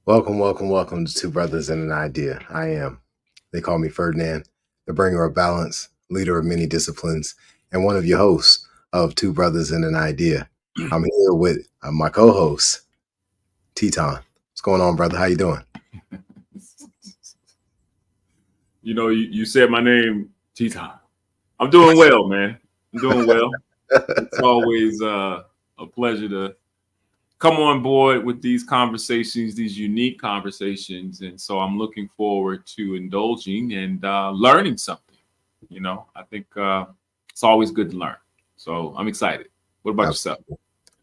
Welcome to Two Brothers and an Idea. They call me Ferdinand, the bringer of balance, leader of many disciplines, and one of your hosts of Two Brothers and an Idea. I'm here with my co-host, Tetaun. What's going on, brother? How you doing? You said my name, Tetaun. I'm doing well, man. I'm doing well. It's always a pleasure to come on board with these conversations, these unique conversations. And so I'm looking forward to indulging and learning something. I think it's always good to learn. So I'm excited. What about yourself?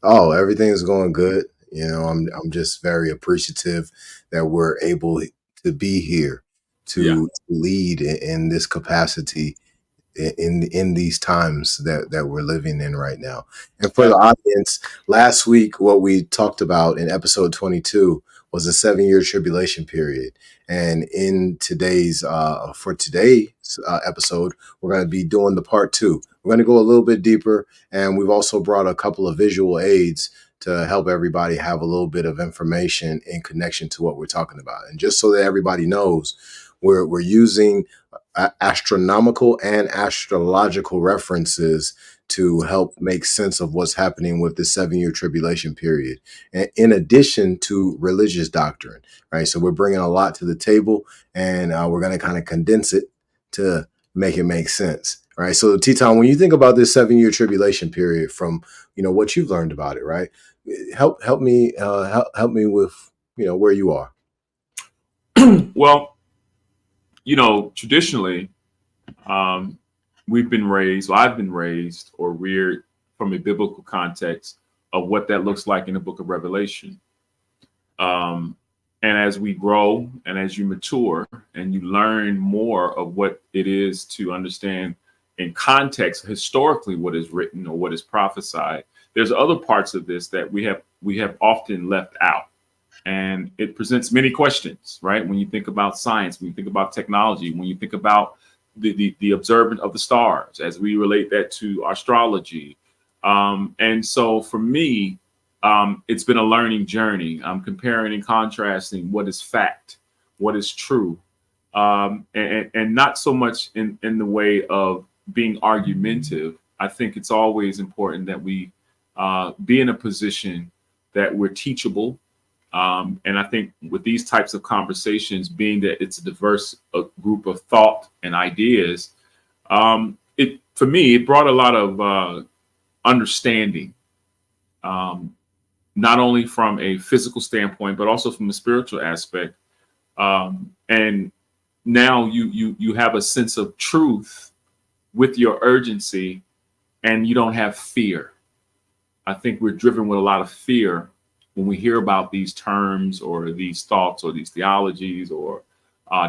Oh, everything is going good. I'm just very appreciative that we're able to be here to lead in this capacity in these times that we're living in right now. And for the audience, last week what we talked about in episode 22 was a 7-year tribulation period. And in today's episode, we're going to be doing the part 2. We're going to go a little bit deeper, and we've also brought a couple of visual aids to help everybody have a little bit of information in connection to what we're talking about. And just so that everybody knows, we're using astronomical and astrological references to help make sense of what's happening with the 7-year tribulation period, and in addition to religious doctrine, right? So we're bringing a lot to the table, and we're going to kind of condense it to make it make sense, right? So Tetaun, when you think about this 7-year tribulation period, from what you've learned about it, right? Help me with where you are. Well, traditionally, I've been raised or reared from a biblical context of what that looks like in the book of Revelation. And as we grow and as you mature and you learn more of what it is to understand in context, historically, what is written or what is prophesied, there's other parts of this that we have often left out. And it presents many questions, right? When you think about science, when you think about technology, when you think about the observance of the stars, as we relate that to astrology. And so for me, it's been a learning journey. I'm comparing and contrasting what is fact, what is true, and not so much in the way of being argumentative. I think it's always important that we be in a position that we're teachable. And I think with these types of conversations, being that it's a diverse group of thought and ideas, for me, it brought a lot of understanding, not only from a physical standpoint, but also from a spiritual aspect. And now you have a sense of truth with your urgency, and you don't have fear. I think we're driven with a lot of fear when we hear about these terms or these thoughts or these theologies or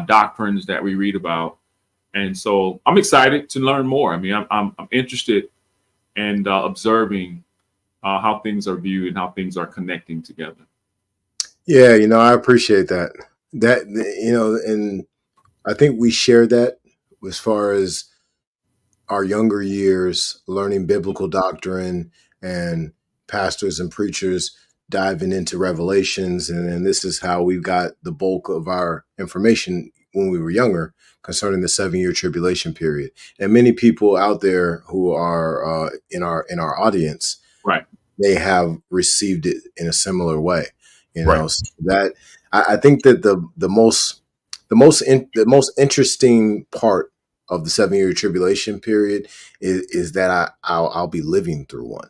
doctrines that we read about. And so I'm excited to learn more. I mean, I'm interested in observing how things are viewed and how things are connecting together. Yeah, I appreciate that. And I think we share that as far as our younger years, learning biblical doctrine and pastors and preachers diving into Revelations. And this is how we got the bulk of our information when we were younger concerning the 7-year tribulation period. And many people out there who are in our audience, right, they have received it in a similar way. Right. So that I think that the most interesting part of the 7-year tribulation period is that I'll be living through one.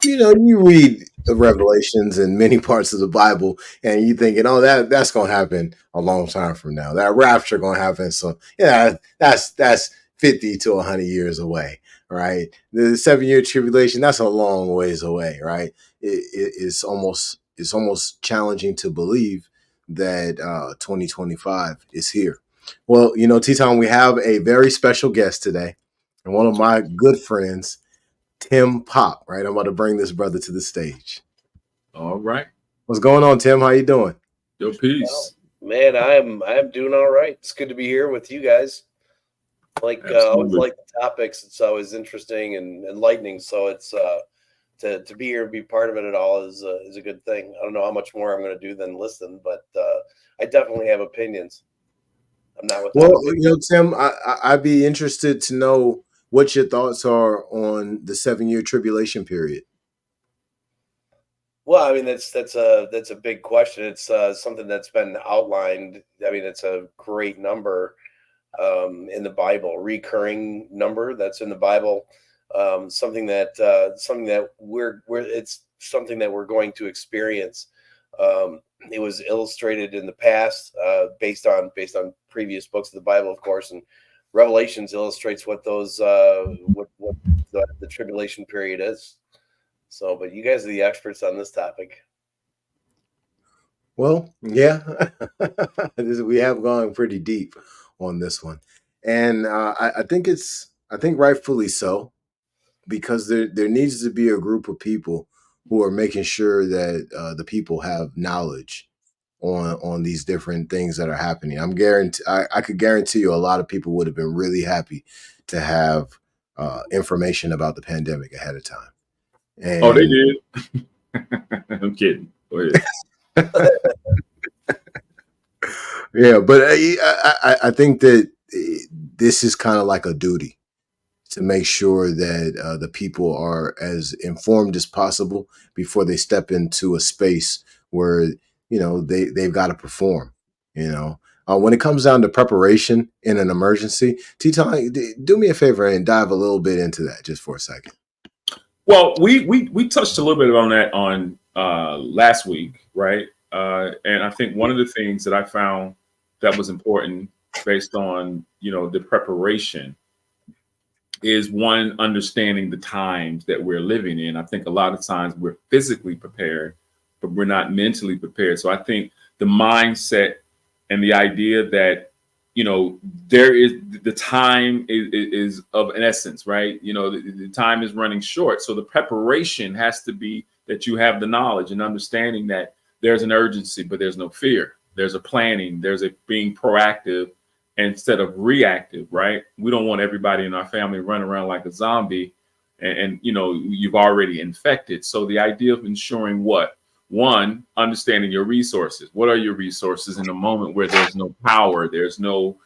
You read the Revelations and many parts of the Bible, and you thinking, oh, that's gonna happen a long time from now. That rapture gonna happen. So yeah, that's 50 to 100 years away, right? The 7-year tribulation, that's a long ways away, right? It's almost challenging to believe that 2025 is here. Well, Tetaun, we have a very special guest today, and one of my good friends, Tim Pop, right? I'm about to bring this brother to the stage. All right. What's going on, Tim? How you doing? Yo, peace. Man, I'm doing all right. It's good to be here with you guys. I always like the topics. It's always interesting and enlightening. So it's to be here and be part of it at all is a good thing. I don't know how much more I'm going to do than listen, but I definitely have opinions. I'm not without Well, opinions. Tim, I'd be interested to know what your thoughts are on the 7-year tribulation period. Well, I mean that's a big question. It's something that's been outlined. I mean, it's a great number in the Bible, recurring number that's in the Bible. Something that we're it's something that we're going to experience. It was illustrated in the past, based on previous books of the Bible, of course, and Revelations illustrates what those what the tribulation period is. So, but you guys are the experts on this topic. Well, yeah, we have gone pretty deep on this one, and I think rightfully so, because there needs to be a group of people who are making sure that the people have knowledge on these different things that are happening. I could guarantee you a lot of people would have been really happy to have information about the pandemic ahead of time. Oh, they And did. I'm kidding. Go ahead. yeah, but I think that this is kind of like a duty to make sure that the people are as informed as possible before they step into a space where they've got to perform. When it comes down to preparation in an emergency, Tetaun, do me a favor and dive a little bit into that just for a second. Well, we touched a little bit on that on last week, right? And I think one of the things that I found that was important based on the preparation is one, understanding the times that we're living in. I think a lot of times we're physically prepared, but we're not mentally prepared. So I think the mindset and the idea that there is the time is of an essence, right? The time is running short. So the preparation has to be that you have the knowledge and understanding that there's an urgency, but there's no fear. There's a planning, there's a being proactive instead of reactive, right? We don't want everybody in our family running around like a zombie and you've already infected. So the idea of ensuring what? One, understanding your resources. What are your resources in a moment where there's no power, there's no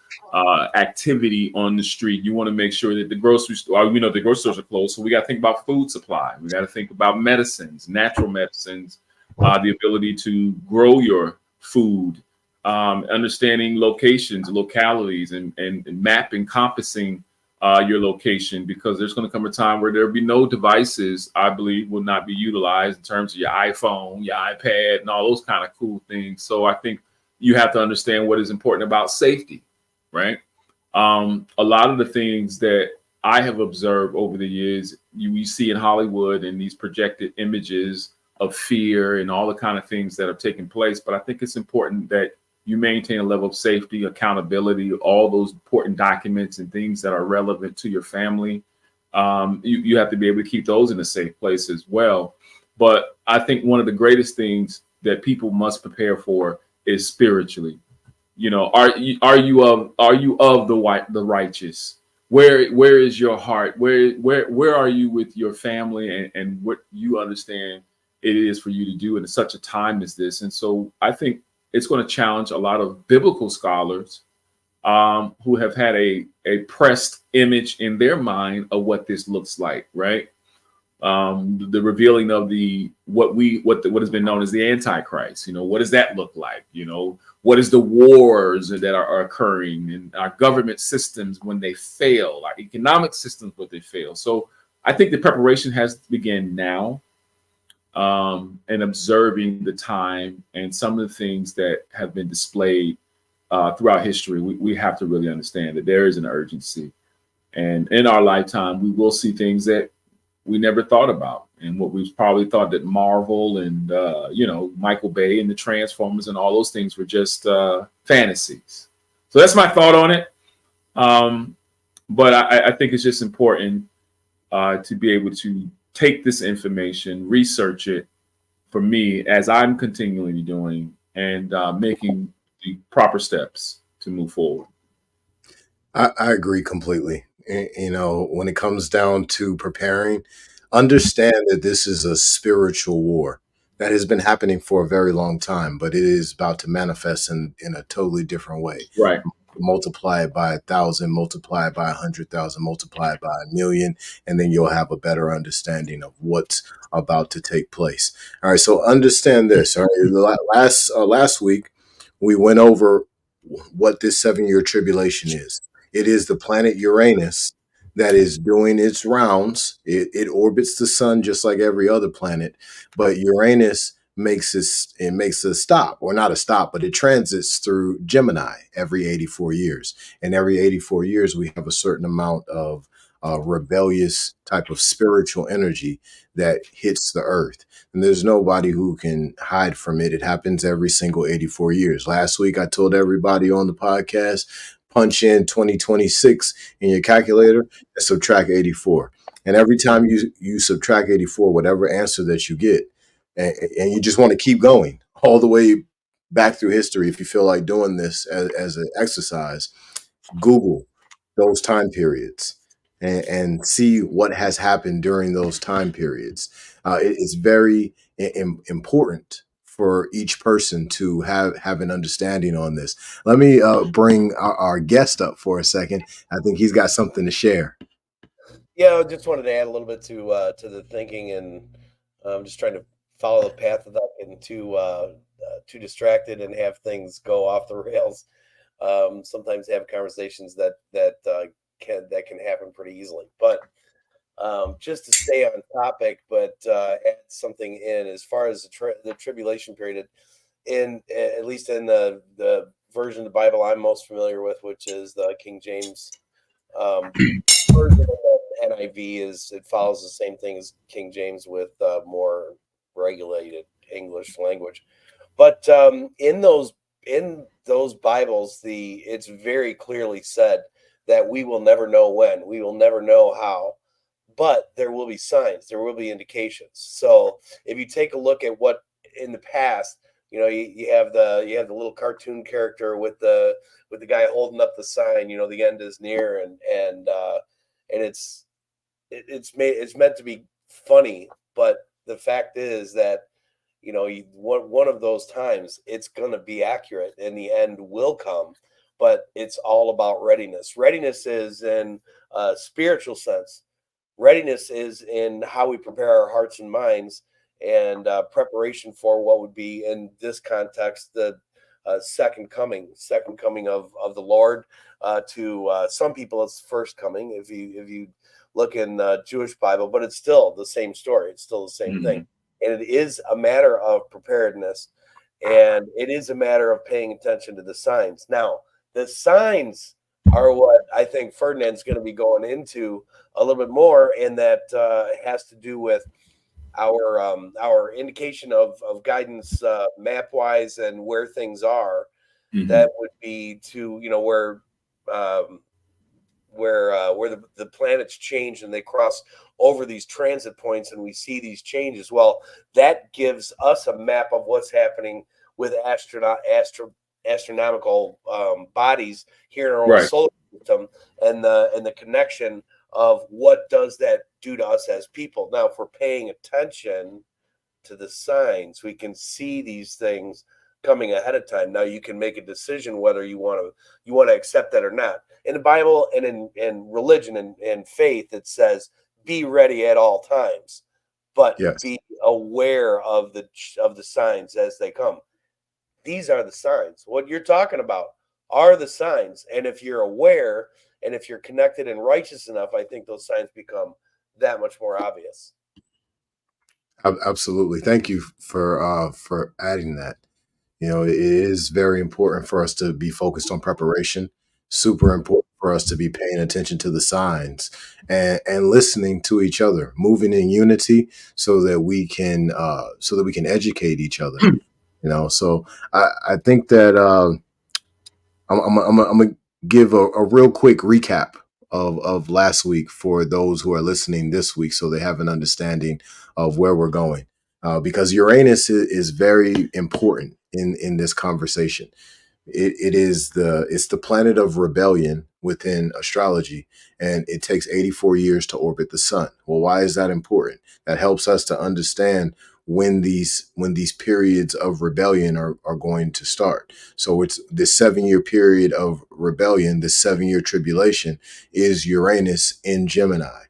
activity on the street? You want to make sure that the grocery store, the grocery stores are closed. So we got to think about food supply. We got to think about medicines, natural medicines, the ability to grow your food, understanding locations, localities, and map encompassing your location, because there's going to come a time where there'll be no devices, I believe, will not be utilized in terms of your iPhone, your iPad, and all those kind of cool things. So I think you have to understand what is important about safety, right? A lot of the things that I have observed over the years, we see in Hollywood and these projected images of fear and all the kind of things that are taking place. But I think it's important that you maintain a level of safety, accountability, all those important documents and things that are relevant to your family. You have to be able to keep those in a safe place as well. But I think one of the greatest things that people must prepare for is spiritually. Are you of the righteous? Where is your heart? Where are you with your family and what you understand it is for you to do in such a time as this? And so I think it's going to challenge a lot of biblical scholars who have had a pressed image in their mind of what this looks like, right? The revealing of what has been known as the Antichrist. What does that look like? What is the wars that are occurring in our government systems when they fail, our economic systems when they fail. So I think the preparation has to begin now. And observing the time and some of the things that have been displayed throughout history, we have to really understand that there is an urgency. And in our lifetime, we will see things that we never thought about. And what we probably thought that Marvel and, Michael Bay and the Transformers and all those things were just fantasies. So that's my thought on it. But I think it's just important to be able to take this information, research it for me as I'm continually doing, and making the proper steps to move forward. I agree completely. When it comes down to preparing, understand that this is a spiritual war that has been happening for a very long time, but it is about to manifest in a totally different way. Right. Multiply it by 1,000, multiply it by 100,000, multiply it by 1,000,000, and then you'll have a better understanding of what's about to take place. All right, so understand this. All right, last week we went over what this 7-year tribulation is. It is the planet Uranus that is doing its rounds. It orbits the sun just like every other planet, but Uranus makes a stop, or not a stop, but it transits through Gemini every 84 years. And every 84 years, we have a certain amount of rebellious type of spiritual energy that hits the earth. And there's nobody who can hide from it. It happens every single 84 years. Last week, I told everybody on the podcast, punch in 2026 in your calculator and subtract 84. And every time you subtract 84, whatever answer that you get, and you just want to keep going all the way back through history. If you feel like doing this as an exercise, Google those time periods and see what has happened during those time periods. It's very important for each person to have an understanding on this. Let me bring our guest up for a second. I think he's got something to share. Yeah, I just wanted to add a little bit to the thinking, and just trying to follow the path without getting too distracted and have things go off the rails. Sometimes have conversations that can happen pretty easily. But just to stay on topic, but add something in as far as the tribulation period, at least in the version of the Bible I'm most familiar with, which is the King James version of the NIV, it follows the same thing as King James with more regulated English language. But in those Bibles, it's very clearly said that we will never know when, we will never know how, but there will be signs, there will be indications. So if you take a look at what in the past, you have the little cartoon character with the guy holding up the sign, the end is near, and it's meant to be funny, but the fact is that one of those times it's going to be accurate and the end will come, but it's all about readiness. Readiness is in a spiritual sense. Readiness is in how we prepare our hearts and minds, and preparation for what would be, in this context, the second coming of the Lord. To some people, it's first coming if you look in the Jewish Bible, but it's still the same story. It's still the same thing. And it is a matter of preparedness, and it is a matter of paying attention to the signs. Now, the signs are what I think Ferdinand's going to be going into a little bit more, and that has to do with our indication of guidance, map wise, and where things are. That would be to where the planets change and they cross over these transit points, and we see these changes. Well, that gives us a map of what's happening with astronomical bodies here in our own solar system, and the connection of what does that do to us as people. Now, if we're paying attention to the signs, we can see these things coming ahead of time. Now you can make a decision whether you want to accept that or not. In the Bible and in religion and faith, it says be ready at all times, but be aware of the signs as they come. These are the signs. What you're talking about are the signs, and if you're aware and if you're connected and righteous enough, I think those signs become that much more obvious. Absolutely. Thank you for adding that. It is very important for us to be focused on preparation. Super important for us to be paying attention to the signs and listening to each other, moving in unity, so that we can educate each other. So I think that I'm gonna give a real quick recap of last week for those who are listening this week, so they have an understanding of where we're going. Because Uranus is very important in this conversation. It's the planet of rebellion within astrology, and it takes 84 years to orbit the sun. Well, why is that important? That helps us to understand when these periods of rebellion are going to start. So it's this 7-year period of rebellion, this 7-year tribulation, is Uranus in Gemini.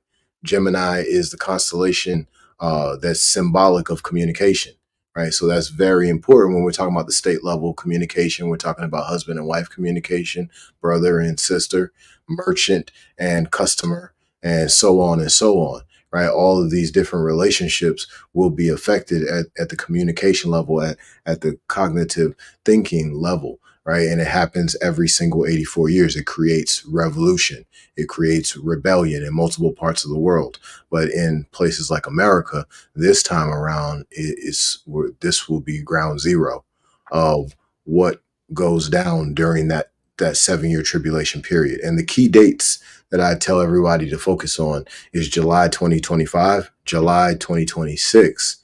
Gemini is the constellation that's symbolic of communication. Right. So that's very important when we're talking about the state level communication. We're talking about husband and wife communication, brother and sister, merchant and customer, and so on and so on. Right. All of these different relationships will be affected at the communication level, at the cognitive thinking level. Right. And it happens every single 84 years. It creates revolution. It creates rebellion in multiple parts of the world. But in places like America, this time around, this will be ground zero of what goes down during that 7-year tribulation period. And the key dates that I tell everybody to focus on is July 2025, July 2026,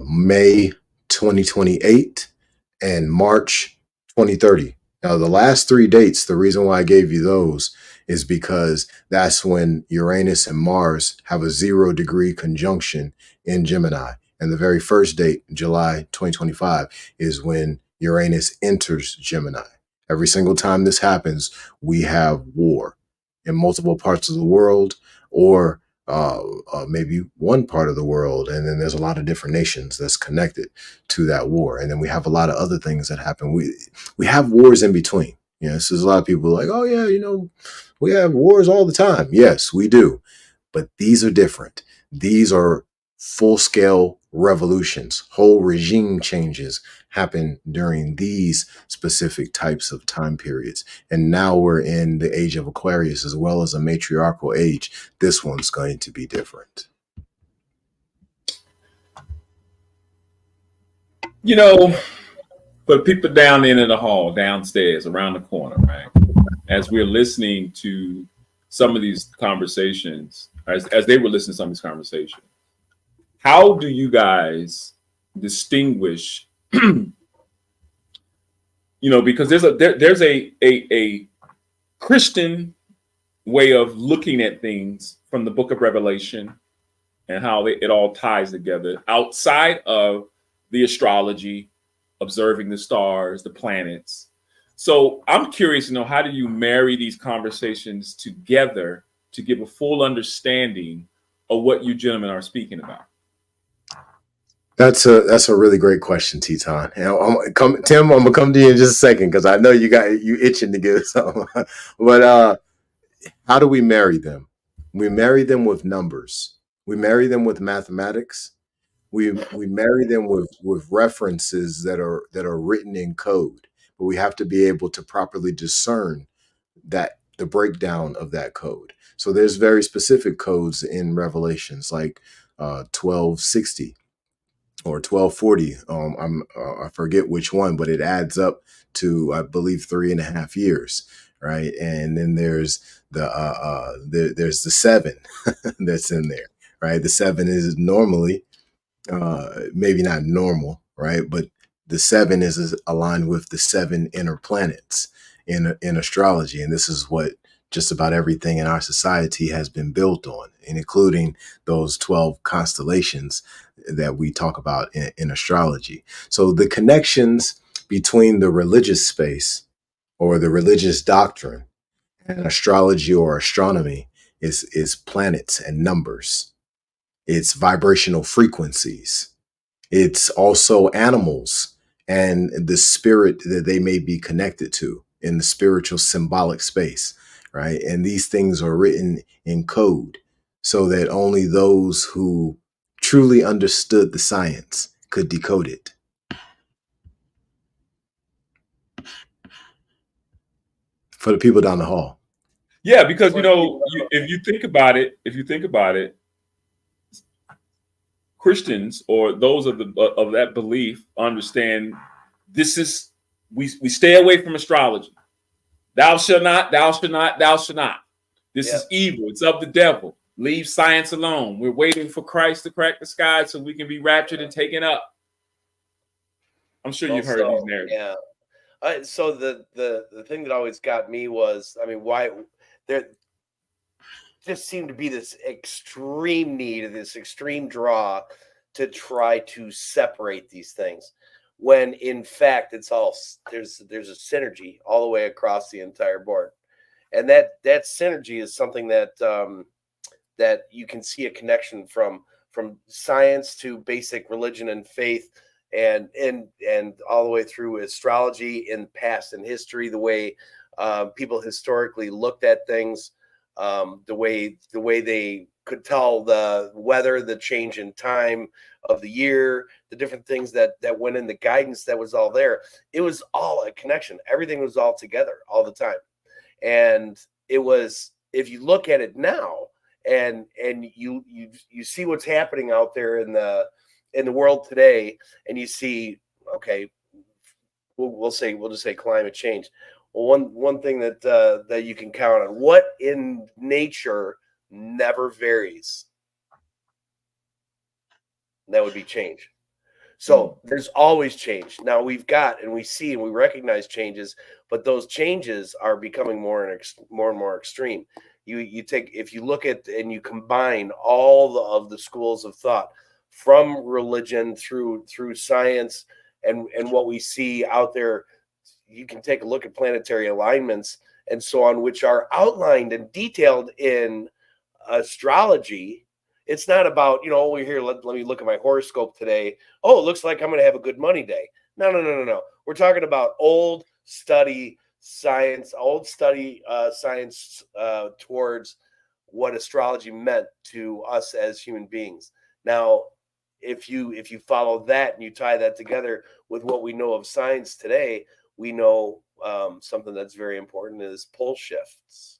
May 2028, and March 2030. Now, the last 3 dates, the reason why I gave you those is because that's when Uranus and Mars have a 0-degree conjunction in Gemini. And the very first date, July 2025, is when Uranus enters Gemini. Every single time this happens, we have war in multiple parts of the world, or maybe one part of the world, and then there's a lot of different nations that's connected to that war, and then we have a lot of other things that happen. We have wars in between. You know, so there's a lot of people like, oh yeah, you know, we have wars all the time. Yes, we do, but these are different. These are full-scale revolutions. Whole regime changes happen during these specific types of time periods. And now we're in the age of Aquarius, as well as a matriarchal age. This one's going to be different. You know, for people down in the hall, downstairs, around the corner, right? As we're listening to some of these conversations, as they were listening to some of these conversations, how do you guys distinguish? You know, because there's a Christian way of looking at things from the book of Revelation and how it all ties together outside of the astrology, observing the stars, the planets. So I'm curious to know, how do you marry these conversations together to give a full understanding of what you gentlemen are speaking about? That's a really great question, Teton. And Tim, I'm gonna come to you in just a second because I know you itching to give something. But how do we marry them? We marry them with numbers. We marry them with mathematics. We marry them with references that are written in code. But we have to be able to properly discern the breakdown of that code. So there's very specific codes in Revelations, like 1260. Or 1240. I forget which one, but it adds up to, I believe, 3.5 years, right? And then there's there's the 7 that's in there, right? The 7 is normally maybe not normal, right? But the 7 is aligned with the 7 inner planets in astrology, and this is what just about everything in our society has been built on, and including those 12 constellations that we talk about in astrology. So the connections between the religious space or the religious doctrine and astrology or astronomy is planets and numbers. It's vibrational frequencies. It's also animals and the spirit that they may be connected to in the spiritual symbolic space, right? And these things are written in code so that only those who truly understood the science could decode it. For the people down the hall. Yeah, because if you think about it, Christians or those of that belief understand this is we stay away from astrology. Thou shalt not, thou shalt not, thou shalt not. This is evil. It's of the devil. Leave science alone. We're waiting for Christ to crack the sky so we can be raptured and taken up. I'm sure you've heard these narratives. Yeah. So the thing that always got me was, I mean, why there just seemed to be this extreme need, this extreme draw to try to separate these things, when in fact it's all there's a synergy all the way across the entire board, and that synergy is something that that you can see a connection from science to basic religion and faith, and all the way through astrology in past and history, the way people historically looked at things, the way they could tell the weather, the change in time of the year, the different things that went in the guidance that was all there. It was all a connection. Everything was all together all the time. And it was, if you look at it now and you see what's happening out there in the world today, and you see, okay, we'll just say climate change. Well, one thing that you can count on, what in nature never varies, that would be change. So there's always change. Now we've got, and we see and we recognize changes, but those changes are becoming more and more extreme. You take, if you look at and you combine all of the schools of thought, from religion through science, and what we see out there, you can take a look at planetary alignments and so on, which are outlined and detailed in astrology. It's not about, we're here, let me look at my horoscope today. Oh, it looks like I'm going to have a good money day. No. We're talking about old study science towards what astrology meant to us as human beings. Now, if you follow that and you tie that together with what we know of science today, we know something that's very important is pole shifts.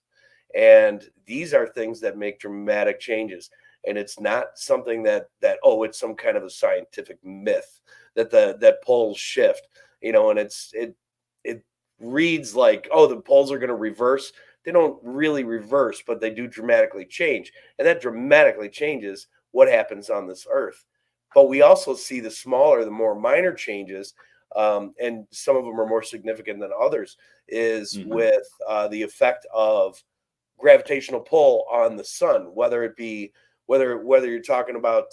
And these are things that make dramatic changes. And it's not something that it's some kind of a scientific myth that poles shift, and it reads like, oh, the poles are going to reverse. They don't really reverse, but they do dramatically change. And that dramatically changes what happens on this earth. But we also see the smaller, the more minor changes, and some of them are more significant than others, is with the effect of gravitational pull on the sun, whether you're talking about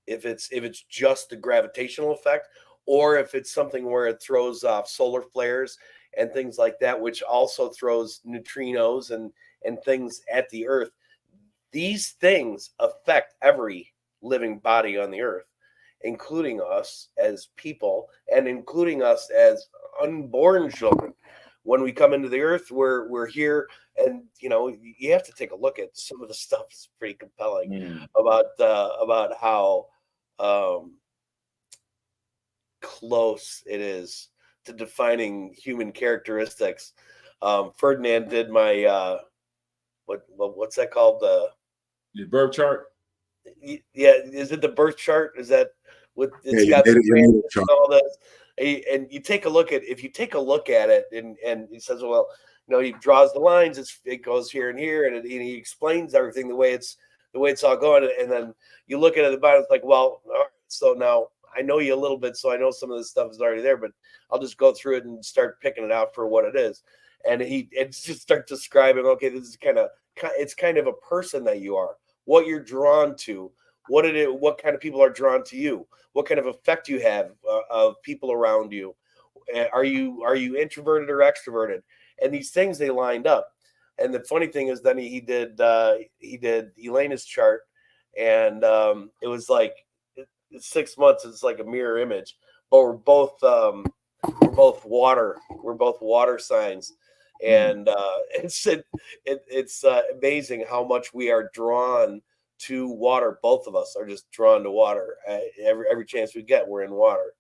if it's just the gravitational effect, or if it's something where it throws off solar flares and things like that, which also throws neutrinos and things at the earth. These things affect every living body on the earth, including us as people and including us as unborn children. When we come into the earth, we're here, and you have to take a look at some of the stuff. It's pretty compelling about how close it is to defining human characteristics. Ferdinand did my what's that called, your birth chart? Yeah, is it the birth chart? Is that what it's got? All this. And you take a look at, if you take a look at it, and he says, well, he draws the lines, it goes here and here, and he explains everything the way it's all going, and then you look at it at the bottom, it's like, well, all right, so now I know you a little bit, so I know some of this stuff is already there, but I'll just go through it and start picking it out for what it is. And it's just start describing, okay, this is it's kind of a person that you are, what you're drawn to, what kind of people are drawn to you, what kind of effect you have of people around you. Are you introverted or extroverted? And these things, they lined up. And the funny thing is, then he did Elena's chart, and it was like 6 months. It's like a mirror image, but we're both water. We're both water signs, and it's amazing how much we are drawn to water. Both of us are just drawn to water. Every chance we get, we're in water.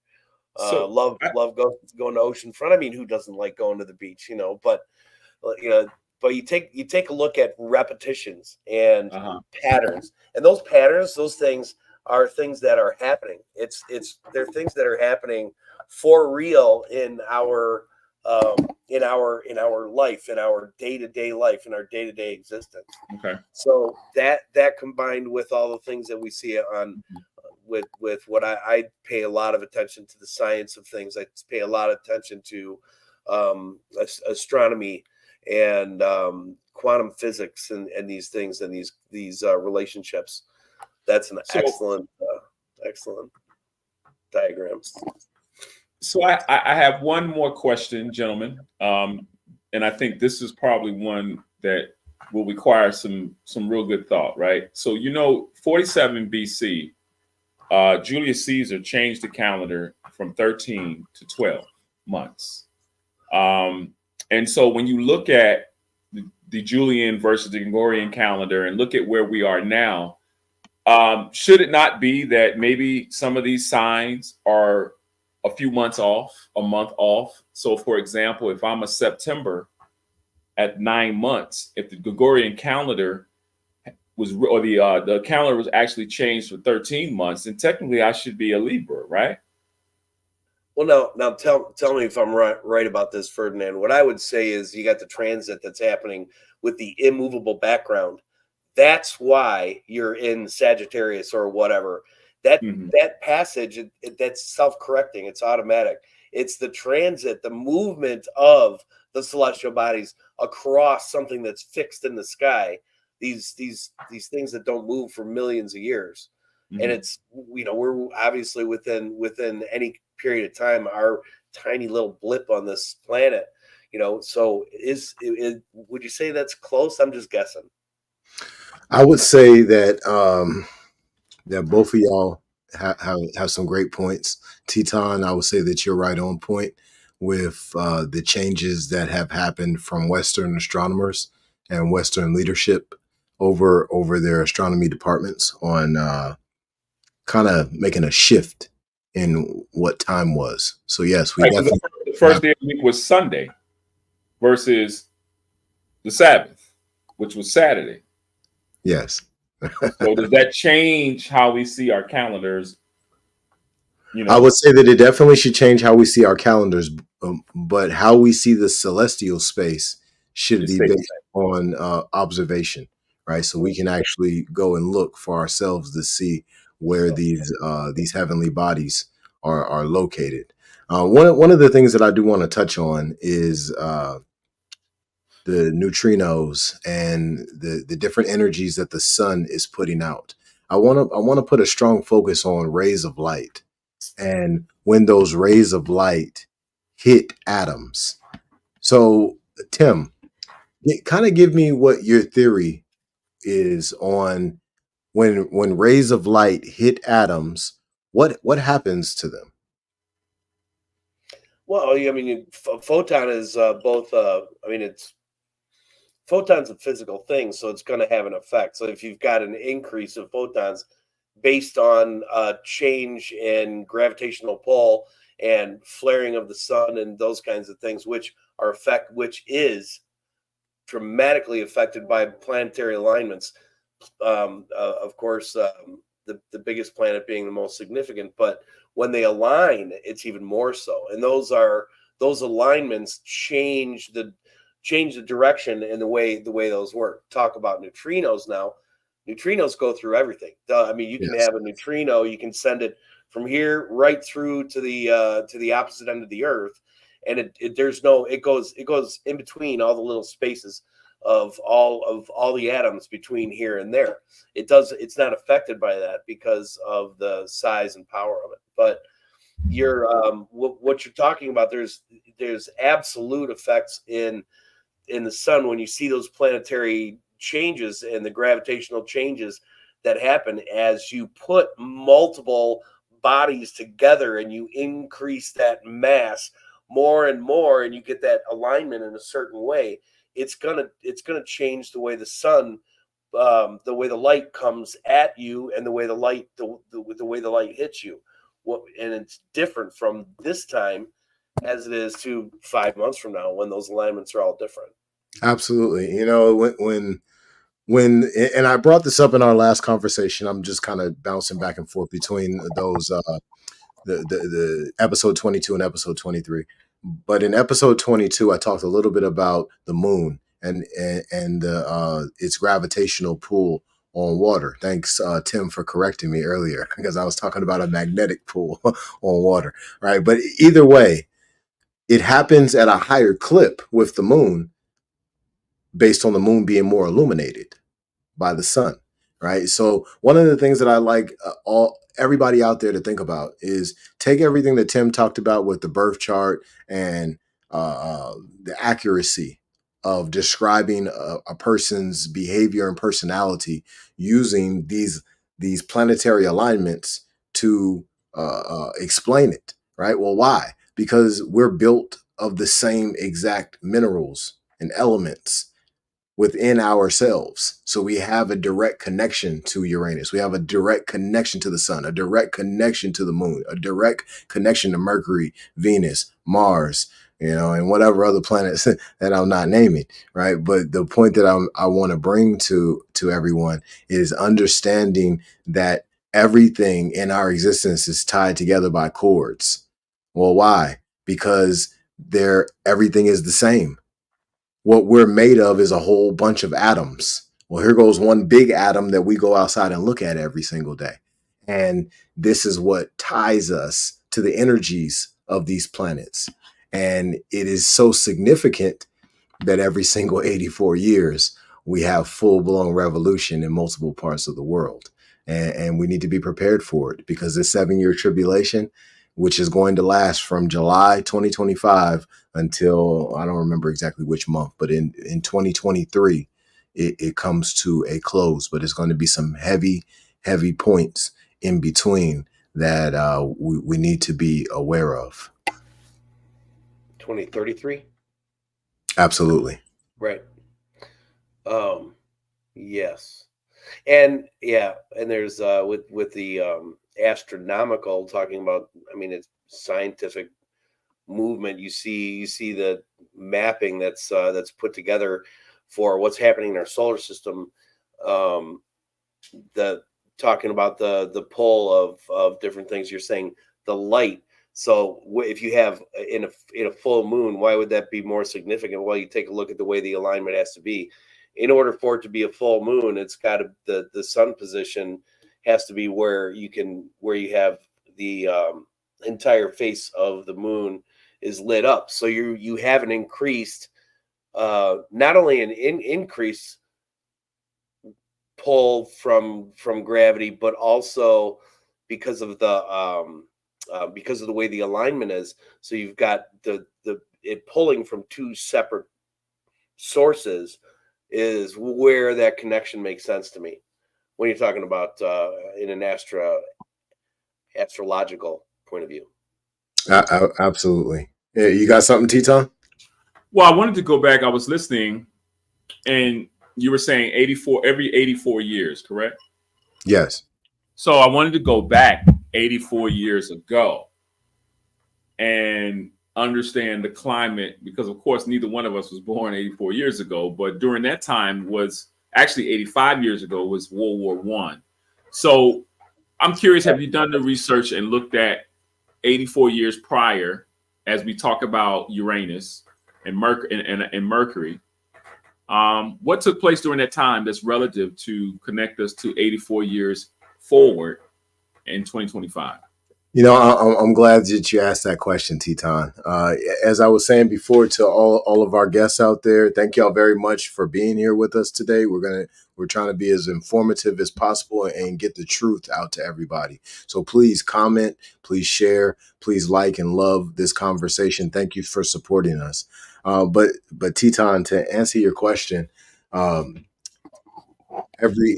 So love going to oceanfront. I mean, who doesn't like going to the beach? But you take a look at repetitions and patterns, and those patterns, those things are things that are happening. They're things that are happening for real in our life, in our day-to-day life, in our day-to-day existence. Okay. So that combined with all the things that we see on with what I pay a lot of attention to the science of things. I pay a lot of attention to astronomy and quantum physics and these things and these relationships. That's an excellent diagram. So I have one more question, gentlemen, and I think this is probably one that will require some real good thought, right? So 47 BC, Julius Caesar changed the calendar from 13 to 12 months, and so when you look at the Julian versus the Gregorian calendar and look at where we are now, should it not be that maybe some of these signs are a few months off, a month off? So, for example, if I'm a September at 9 months, if the Gregorian calendar the calendar was actually changed for 13 months, then technically I should be a Libra, right? Well, now tell me if I'm right about this, Ferdinand. What I would say is you got the transit that's happening with the immovable background. That's why you're in Sagittarius or whatever. That passage, that's self-correcting. It's automatic. It's the transit, the movement of the celestial bodies across something that's fixed in the sky. These things that don't move for millions of years. And it's, we're obviously within any period of time, our tiny little blip on this planet, so would you say that's close? I'm just guessing. I would say that that both of y'all have some great points. Tetaun, I would say that you're right on point with the changes that have happened from Western astronomers and Western leadership over their astronomy departments on kind of making a shift in what time was. So yes, we definitely the first day of the week was Sunday versus the Sabbath, which was Saturday. Yes. So does that change how we see our calendars? I would say that it definitely should change how we see our calendars, but how we see the celestial space should be based on observation, right? So we can actually go and look for ourselves to see where these heavenly bodies are located. One of the things that I do want to touch on is the neutrinos and the different energies that the sun is putting out. I want to put a strong focus on rays of light, and when those rays of light hit atoms. So, Tim, kind of give me what your theory is on when rays of light hit atoms. What happens to them? Well, I mean, photon is both. It's photon's a physical thing, so it's going to have an effect. So if you've got an increase of photons based on change in gravitational pull and flaring of the sun and those kinds of things, which is dramatically affected by planetary alignments. Of course, the biggest planet being the most significant, but when they align, it's even more so. And those alignments change the direction and the way those work. Talk about neutrinos now. Neutrinos go through everything. You can have a neutrino, you can send it from here right through to the opposite end of the Earth, and it goes in between all the little spaces of all the atoms between here and there. It's not affected by that because of the size and power of it. But what you're talking about, there's absolute effects in the sun when you see those planetary changes and the gravitational changes that happen as you put multiple bodies together and you increase that mass more and more, and you get that alignment in a certain way. It's gonna change the way the sun, the way the light comes at you, and the way the light hits you. And it's different from this time as it is to 5 months from now when those alignments are all different. Absolutely. When and I brought this up in our last conversation. I'm just kind of bouncing back and forth between those the episode 22 and episode 23. But in episode 22, I talked a little bit about the moon and its gravitational pull on water. Thanks, Tim, for correcting me earlier, because I was talking about a magnetic pull on water, right? But either way, it happens at a higher clip with the moon based on the moon being more illuminated by the sun, right? So one of the things that I like all everybody out there to think about is take everything that Tim talked about with the birth chart and the accuracy of describing a person's behavior and personality using these planetary alignments to explain it, right? Well, why? Because we're built of the same exact minerals and elements within ourselves. So we have a direct connection to Uranus. We have a direct connection to the sun, a direct connection to the moon, a direct connection to Mercury, Venus, Mars, and whatever other planets that I'm not naming, right? But the point that I want to bring to everyone is understanding that everything in our existence is tied together by cords. Well, why? Because everything is the same. What we're made of is a whole bunch of atoms. Well, here goes one big atom that we go outside and look at every single day. And this is what ties us to the energies of these planets. And it is so significant that every single 84 years, we have full-blown revolution in multiple parts of the world. And we need to be prepared for it, because this 7-year tribulation, which is going to last from July 2025 until I don't remember exactly which month, but in 2023, it comes to a close. But it's going to be some heavy points in between that we need to be aware of. 2033? Absolutely. Right. Yes. And there's with the astronomical, talking about, I mean, it's scientific movement. You see the mapping that's put together for what's happening in our solar system. The talking about the pull of different things. You're saying the light. So if you have in a full moon, why would that be more significant? Well, you take a look at the way the alignment has to be. In order for it to be a full moon, it's got to the sun position has to be where you have the entire face of the moon is lit up. So you have an increased, not only an increased pull from gravity, but also because of the way the alignment is. So you've got it pulling from two separate sources is where that connection makes sense to me when you're talking about in an astrological point of view. Absolutely. Yeah, you got something, Tetaun? Well, I wanted to go back. I was listening, and you were saying every 84 years, correct? Yes. So I wanted to go back 84 years ago and understand the climate, because of course neither one of us was born 84 years ago, but during that time was actually 85 years ago was World War I. So I'm curious, have you done the research and looked at 84 years prior as we talk about Uranus and Mercury? What took place during that time that's relative to connect us to 84 years forward in 2025? I'm glad that you asked that question, Tetaun. As I was saying before to all of our guests out there, thank y'all very much for being here with us today. We're trying to be as informative as possible and get the truth out to everybody. So please comment, please share, please like and love this conversation. Thank you for supporting us. But Tetaun, to answer your question, every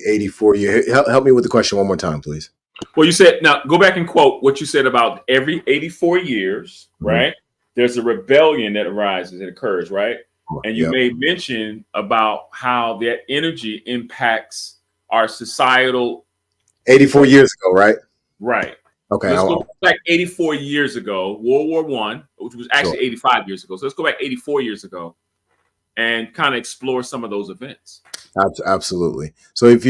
84 years, help me with the question one more time, please. Well, you said, now go back and quote what you said about every 84 years, right? There's a rebellion that arises, that occurs, right? And you made mention about how that energy impacts our societal. 84 years ago, right? Right. Okay. Let's go back 84 years ago, World War I, which was actually 85 years ago. So let's go back 84 years ago and kind of explore some of those events. Absolutely. So if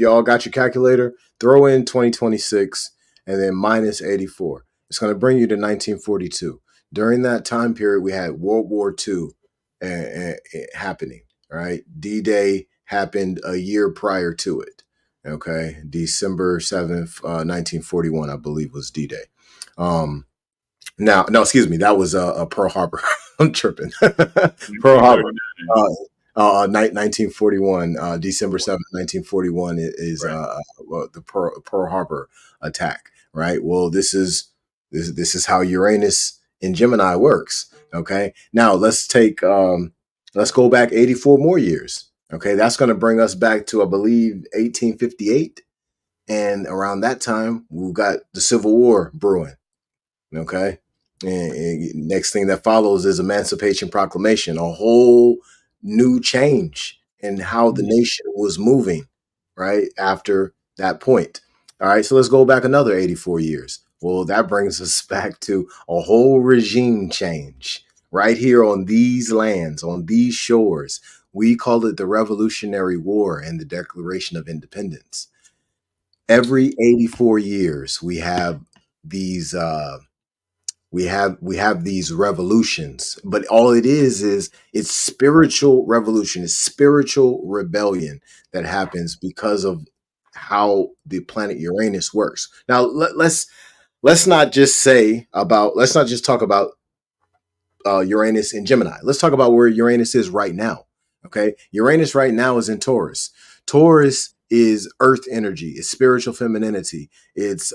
y'all got your calculator, throw in 2026 and then minus 84. It's going to bring you to 1942. During that time period, we had World War II happening, right? D-Day happened a year prior to it. Okay, December 7th, 1941, I believe, was D-Day. Now, no, excuse me, that was Pearl Harbor. I'm tripping. Pearl Harbor. 1941, December 7th, 1941 is the Pearl Harbor attack, right? Well, this is how Uranus in Gemini works. Okay, now let's go back 84 more years. Okay, that's going to bring us back to, I believe, 1858, and around that time we've got the Civil War brewing. Okay, and next thing that follows is Emancipation Proclamation, a whole new change in how the nation was moving, right, after that point. All right, so let's go back another 84 years. Well, that brings us back to a whole regime change right here on these lands, on these shores. We call it the Revolutionary War and the Declaration of Independence. Every 84 years, we have these these revolutions, but all it is it's spiritual revolution, it's spiritual rebellion that happens because of how the planet Uranus works. Now let's not just talk about Uranus in Gemini. Let's talk about where Uranus is right now. Okay, Uranus right now is in Taurus. Taurus is earth energy, it's spiritual femininity, it's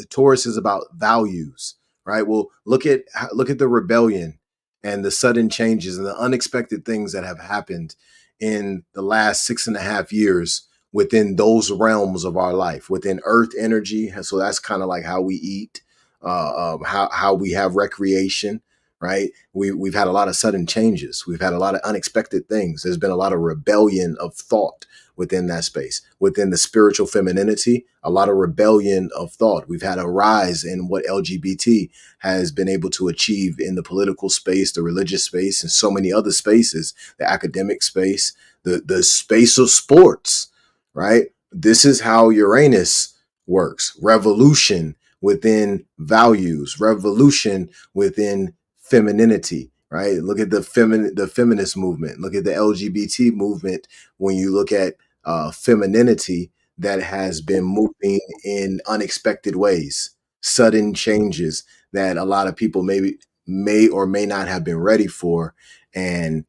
Taurus is about values, right? Well, look at the rebellion and the sudden changes and the unexpected things that have happened in the last 6.5 years within those realms of our life, within earth energy. So that's kind of like how we eat, how we have recreation, right? We've had a lot of sudden changes. We've had a lot of unexpected things. There's been a lot of rebellion of thought within that space, within the spiritual femininity, a lot of rebellion of thought. We've had a rise in what LGBT has been able to achieve in the political space, the religious space, and so many other spaces, the academic space, the space of sports, right? This is how Uranus works. Revolution within values, revolution within femininity, right? Look at the feminist movement. Look at the LGBT movement. When you look at femininity that has been moving in unexpected ways, sudden changes that a lot of people may or may not have been ready for. And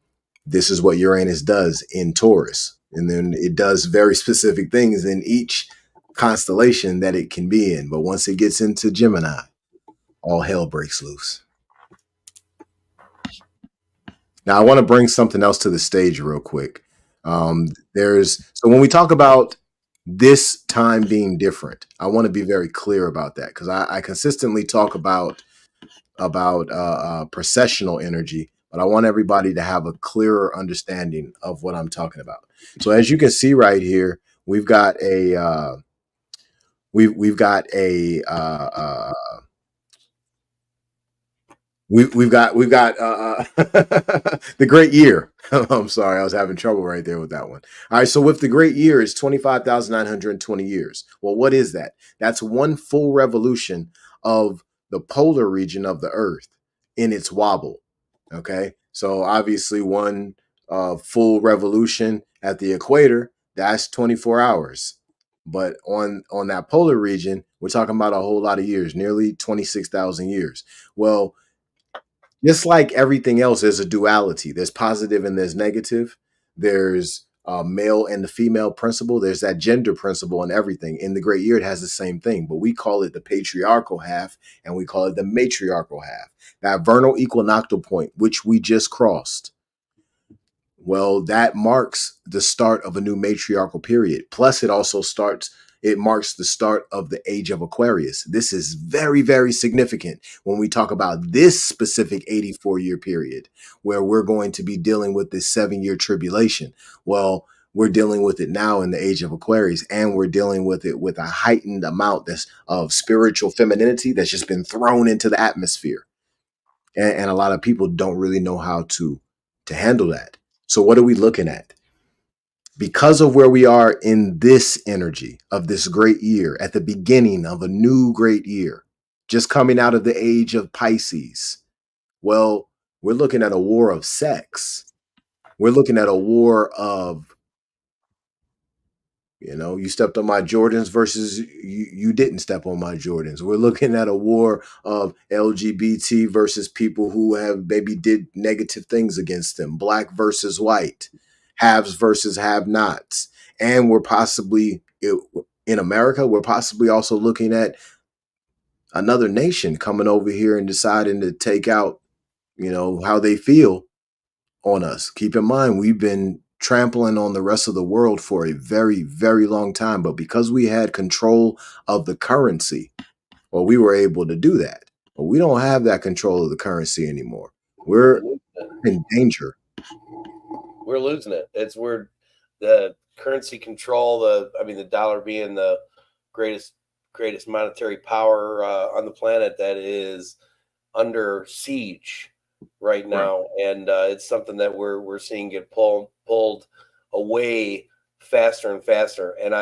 this is what Uranus does in Taurus. And then it does very specific things in each constellation that it can be in. But once it gets into Gemini, all hell breaks loose. Now, I want to bring something else to the stage real quick. So when we talk about this time being different, I want to be very clear about that, because I consistently talk about processional energy, but I want everybody to have a clearer understanding of what I'm talking about. So as you can see right here, we've got a we've got the great year. I'm sorry, I was having trouble right there with that one. All right, so with the great year is 25,920 years. Well, what is that? That's one full revolution of the polar region of the Earth in its wobble. Okay, so obviously one full revolution at the equator, that's 24 hours. But on that polar region, we're talking about a whole lot of years, nearly 26,000 years. Well, just like everything else, there's a duality. There's positive and there's negative. There's male and the female principle. There's that gender principle and everything. In the great year, it has the same thing, but we call it the patriarchal half and we call it the matriarchal half. That vernal equinoctial point, which we just crossed, well, that marks the start of a new matriarchal period. Plus, it marks the start of the age of Aquarius. This is very, very significant when we talk about this specific 84-year period where we're going to be dealing with this 7-year tribulation. Well, we're dealing with it now in the age of Aquarius, and we're dealing with it with a heightened amount of spiritual femininity that's just been thrown into the atmosphere. And a lot of people don't really know how to handle that. So what are we looking at? Because of where we are in this energy of this great year, at the beginning of a new great year, just coming out of the age of Pisces, well, we're looking at a war of sex. We're looking at a war of You know, you stepped on my Jordans versus you didn't step on my Jordans. We're looking at a war of LGBT versus people who have maybe did negative things against them, black versus white, haves versus have-nots. And we're possibly, in America, we're possibly also looking at another nation coming over here and deciding to take out, you know, how they feel on us. Keep in mind, we've been trampling on the rest of the world for a very, very long time. But because we had control of the currency, well, we were able to do that. But we don't have that control of the currency anymore. We're in danger. We're losing it. We're the currency control. The dollar being the greatest monetary power on the planet that is under siege right now, and it's something that we're seeing get pulled away faster and faster, and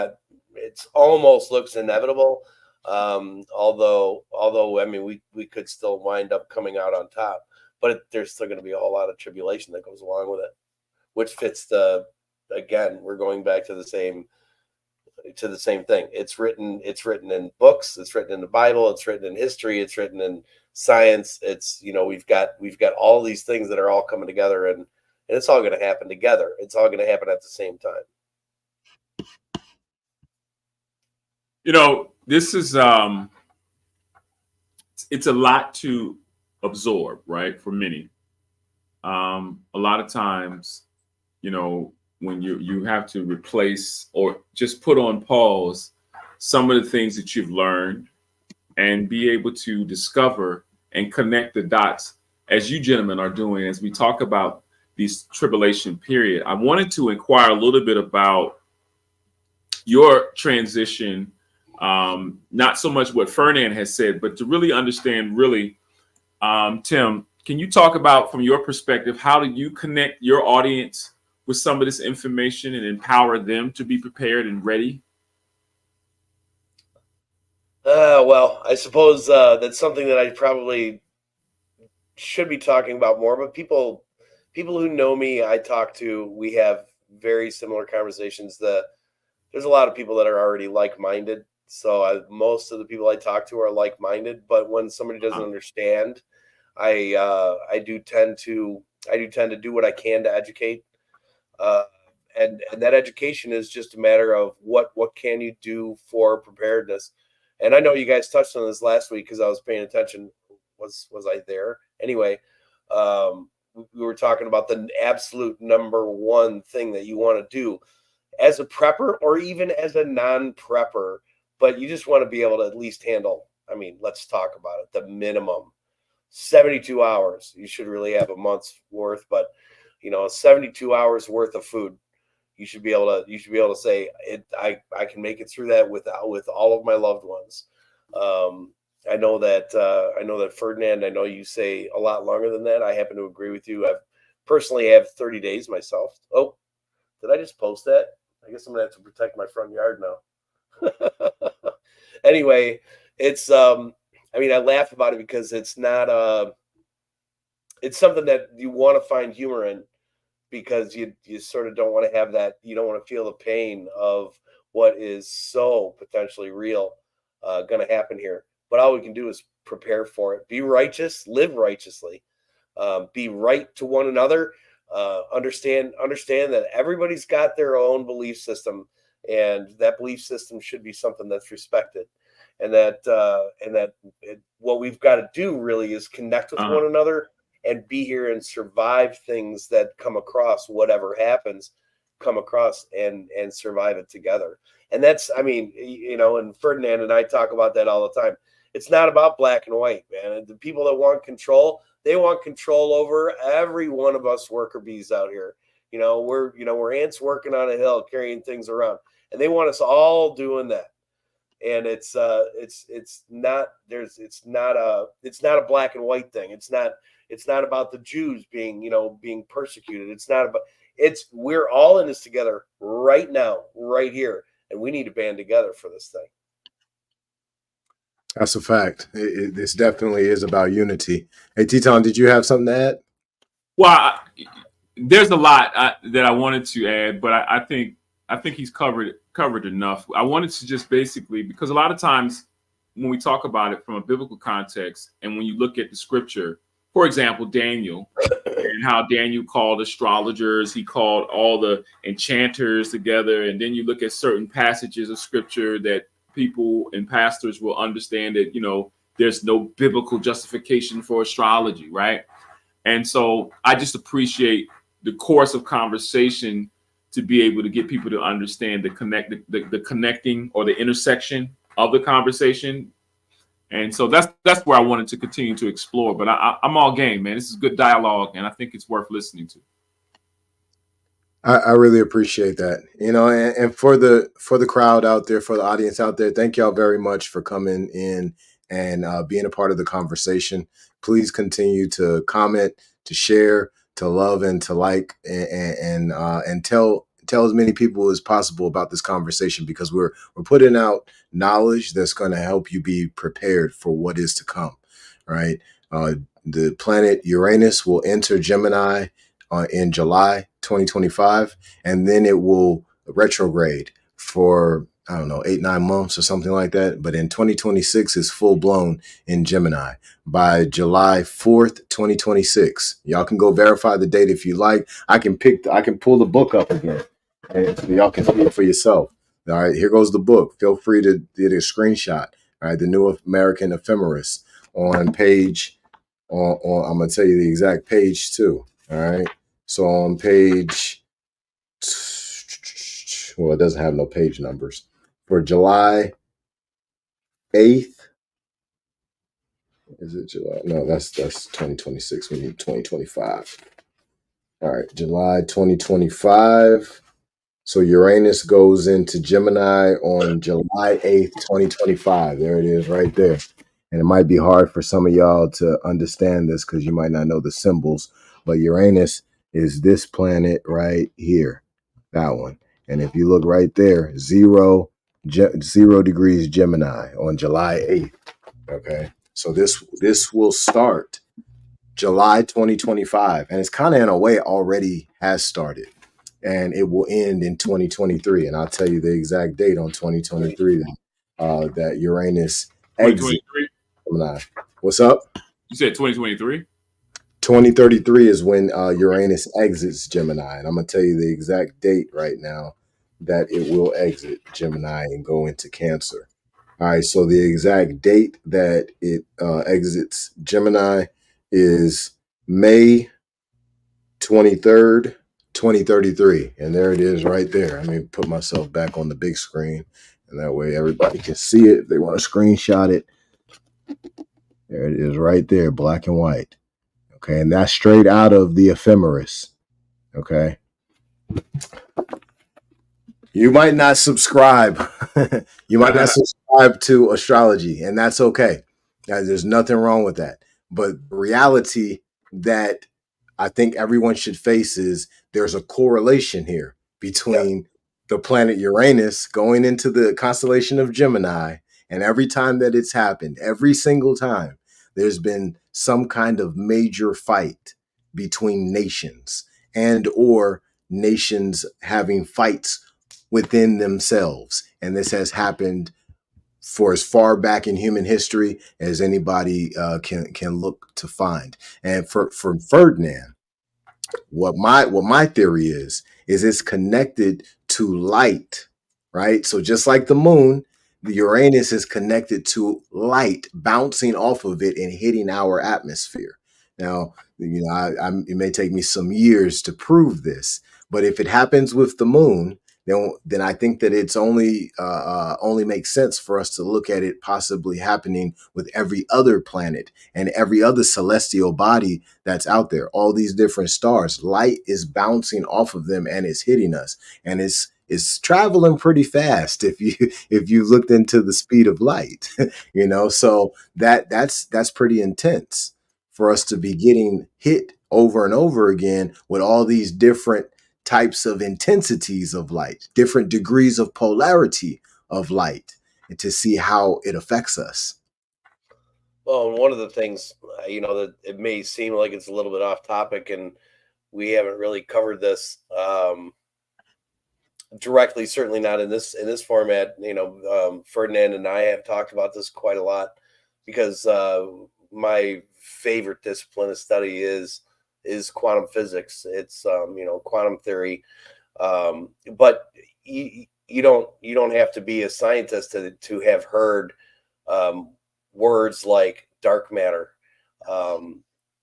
it's almost looks inevitable. Although I mean we could still wind up coming out on top, but there's still going to be a whole lot of tribulation that goes along with it, which fits again, we're going back to the same thing. It's written in books, it's written in the Bible, it's written in history, it's written in science. It's, you know, we've got all these things that are all coming together, and it's all going to happen together. It's all going to happen at the same time. You know, this is it's a lot to absorb, right? For many. A lot of times, you know, when you have to replace or just put on pause some of the things that you've learned and be able to discover and connect the dots as you gentlemen are doing as we talk about this tribulation period. I wanted to inquire a little bit about your transition, not so much what Ferdinand has said, but to really understand, Tim, can you talk about, from your perspective, how do you connect your audience with some of this information and empower them to be prepared and ready? Well, I suppose that's something that I probably should be talking about more, but people who know me, I talk to, we have very similar conversations. There's a lot of people that are already like-minded. So most of the people I talk to are like-minded, but when somebody doesn't understand, I do tend to do what I can to educate. And that education is just a matter of what can you do for preparedness. And I know you guys touched on this last week because I was paying attention. Was I there? Anyway, we were talking about the absolute number one thing that you want to do as a prepper or even as a non-prepper, but you just want to be able to at least handle, I mean, let's talk about it, the minimum 72 hours. You should really have a month's worth, but 72 hours worth of food. You should be able to say I can make it through that with all of my loved ones. I know that Ferdinand, I know you say a lot longer than that. I happen to agree with you. I personally have 30 days myself. Oh, did I just post that? I guess I'm gonna have to protect my front yard now. Anyway, it's I mean, I laugh about it because it's not it's something that you want to find humor in, because you sort of don't want to have that. You don't want to feel the pain of what is so potentially real going to happen here. But all we can do is prepare for it. Be righteous, live righteously, be right to one another. Understand that everybody's got their own belief system, and that belief system should be something that's respected. And that what we've got to do really is connect with one another and be here and survive things that come across, whatever happens, come across and survive it together. And that's, I mean, and Ferdinand and I talk about that all the time. It's not about black and white, man. The people that want control, they want control over every one of us worker bees out here. We're ants working on a hill, carrying things around, and they want us all doing that. And it's not a black and white thing. It's not about the Jews being persecuted. It's not about, we're all in this together right now, right here. And we need to band together for this thing. That's a fact. This definitely is about unity. Hey, Tetaun, did you have something to add? Well, there's a lot that I wanted to add, but I think I think he's covered enough. I wanted to just basically, because a lot of times when we talk about it from a biblical context, and when you look at the scripture, for example, Daniel, and how Daniel called astrologers, he called all the enchanters together, and then you look at certain passages of scripture that people and pastors will understand that, you know, there's no biblical justification for astrology, right? And so I just appreciate the course of conversation to be able to get people to understand the connecting or the intersection of the conversation. And so that's where I wanted to continue to explore. But I'm all game, man. This is good dialogue, and I think it's worth listening to. I really appreciate that, you know, and for the crowd out there, for the audience out there, thank y'all very much for coming in and being a part of the conversation. Please continue to comment, to share, to love, and to like, and tell as many people as possible about this conversation, because we're putting out knowledge that's going to help you be prepared for what is to come. Right, the planet Uranus will enter Gemini in July 2025, and then it will retrograde for, I don't know, 8-9 months or something like that. But in 2026 is full blown in Gemini by July 4th, 2026. Y'all can go verify the date if you like. I can pull the book up again, and so y'all can see it for yourself. All right, here goes the book. Feel free to get a screenshot. All right, the New American Ephemeris on page, I'm going to tell you the exact page too. All right. So on page, well, it doesn't have no page numbers. For July 8th, is it July? No, that's 2026. We need 2025. All right, July 2025. So Uranus goes into Gemini on July 8th, 2025. There it is right there. And it might be hard for some of y'all to understand this because you might not know the symbols, but Uranus is this planet right here, that one. And if you look right there, 0 degrees Gemini on July 8th. Okay. So this will start July 2025. And it's kind of in a way already has started. And it will end in 2023. And I'll tell you the exact date on 2023 that Uranus exits Gemini. What's up? You said 2023? 2033 is when Uranus exits Gemini. And I'm going to tell you the exact date right now that it will exit Gemini and go into Cancer. All right. So the exact date that it exits Gemini is May 23rd, 2033. And there it is right there. Let me put myself back on the big screen, and that way everybody can see it. If they want to screenshot it, there it is right there, black and white. Okay, and that's straight out of the Ephemeris. Okay. You might not subscribe. You might not subscribe to astrology, and that's okay. There's nothing wrong with that. But reality that I think everyone should face is there's a correlation here between the planet Uranus going into the constellation of Gemini, and every time that it's happened, every single time, there's been some kind of major fight between nations, and or nations having fights within themselves. And this has happened for as far back in human history as anybody can look to find. And for Ferdinand, what my theory is it's connected to light, right? So just like the moon, the Uranus is connected to light bouncing off of it and hitting our atmosphere. Now, you know, it may take me some years to prove this, but if it happens with the moon, then I think that it's only makes sense for us to look at it possibly happening with every other planet and every other celestial body that's out there. All these different stars, light is bouncing off of them and it's hitting us, and it's traveling pretty fast if you looked into the speed of light, you know. So that's pretty intense for us to be getting hit over and over again with all these different types of intensities of light, different degrees of polarity of light, and to see how it affects us. Well, and one of the things, you know, that it may seem like it's a little bit off topic and we haven't really covered this, directly, certainly not in this format. Ferdinand and I have talked about this quite a lot because my favorite discipline of study is quantum physics. It's quantum theory, but you don't have to be a scientist to have heard words like dark matter.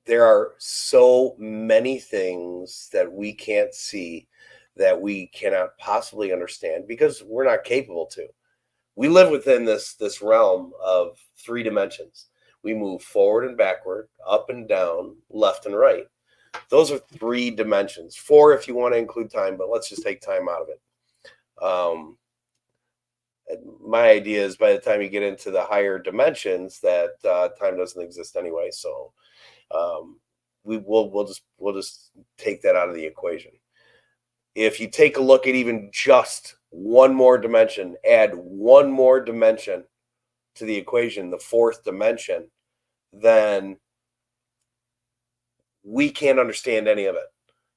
There are so many things that we can't see, that we cannot possibly understand because we're not capable to. We live within this realm of 3 dimensions. We move forward and backward, up and down, left and right. Those are 3 dimensions. 4 if you want to include time, but let's just take time out of it. My idea is by the time you get into the higher dimensions, that time doesn't exist anyway. So we'll just take that out of the equation. If you take a look at even just one more dimension, add one more dimension to the equation, the 4th dimension, then we can't understand any of it.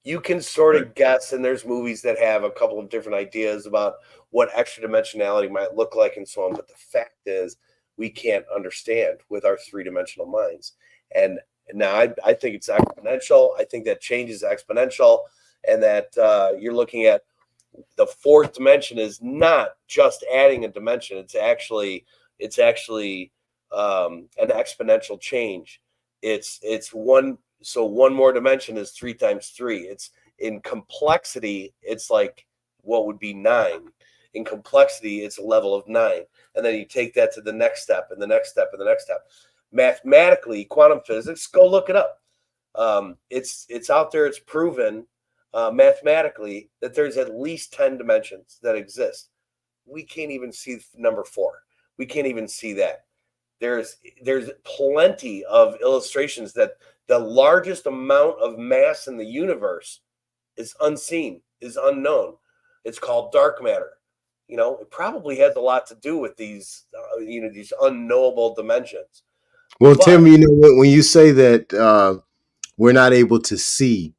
You can sort of guess, and there's movies that have a couple of different ideas about what extra dimensionality might look like and so on. But the fact is, we can't understand with our 3-dimensional minds. And now I think it's exponential. I think that change is exponential, and that you're looking at the 4th dimension is not just adding a dimension. It's actually an exponential change. It's one. So one more dimension is 3 times 3. It's in complexity. It's like what would be 9. In complexity, it's a level of 9. And then you take that to the next step and the next step and the next step. Mathematically, quantum physics, go look it up. It's out there. It's proven mathematically that there's at least 10 dimensions that exist. We can't even see number 4. We can't even see that. There's plenty of illustrations that the largest amount of mass in the universe is unseen, is unknown. It's called dark matter. It probably has a lot to do with these unknowable dimensions. Well, Tim, when you say that we're not able to see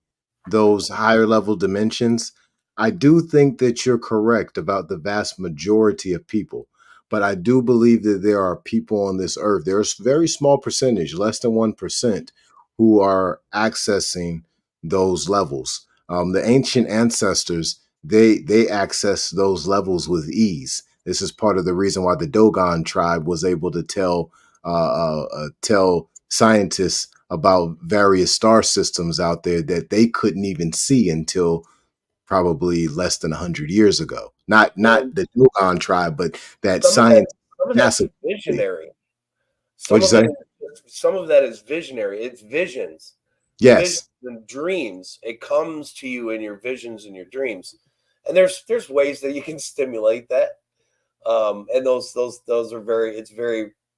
those higher level dimensions, I do think that you're correct about the vast majority of people. But I do believe that there are people on this earth, there's a very small percentage, less than 1%, who are accessing those levels. The ancient ancestors, they access those levels with ease. This is part of the reason why the Dogon tribe was able to tell scientists about various star systems out there that they couldn't even see until probably less than 100 years ago. Not the Dogon tribe, but that science. Some of that's visionary. What'd you say? Some of that is visionary. It's visions. Yes. Visions and dreams. It comes to you in your visions and your dreams. And there's ways that you can stimulate that. And those are very,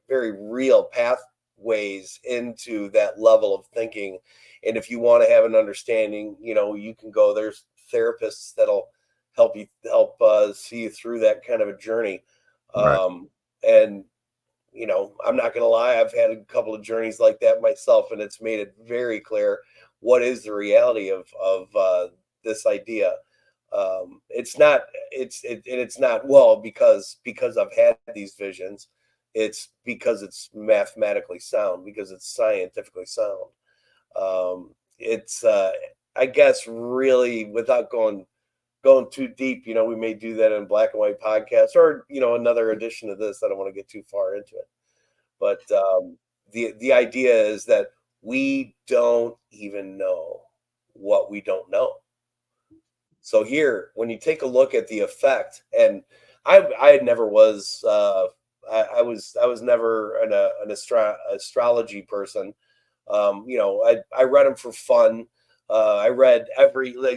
very real pathways into that level of thinking. And if you want to have an understanding, you can go. There's therapists that'll help see you through that kind of a journey. Right. And I'm not going to lie, I've had a couple of journeys like that myself, and it's made it very clear what is the reality of this idea. It's not because I've had these visions. It's because it's mathematically sound, because it's scientifically sound. It's I guess really, without going too deep, we may do that in black and white podcast, or another edition of this. I don't want to get too far into it, but the idea is that we don't even know what we don't know. So here, when you take a look at the effect, and I never was I was never an astrology person. I read them for fun. I read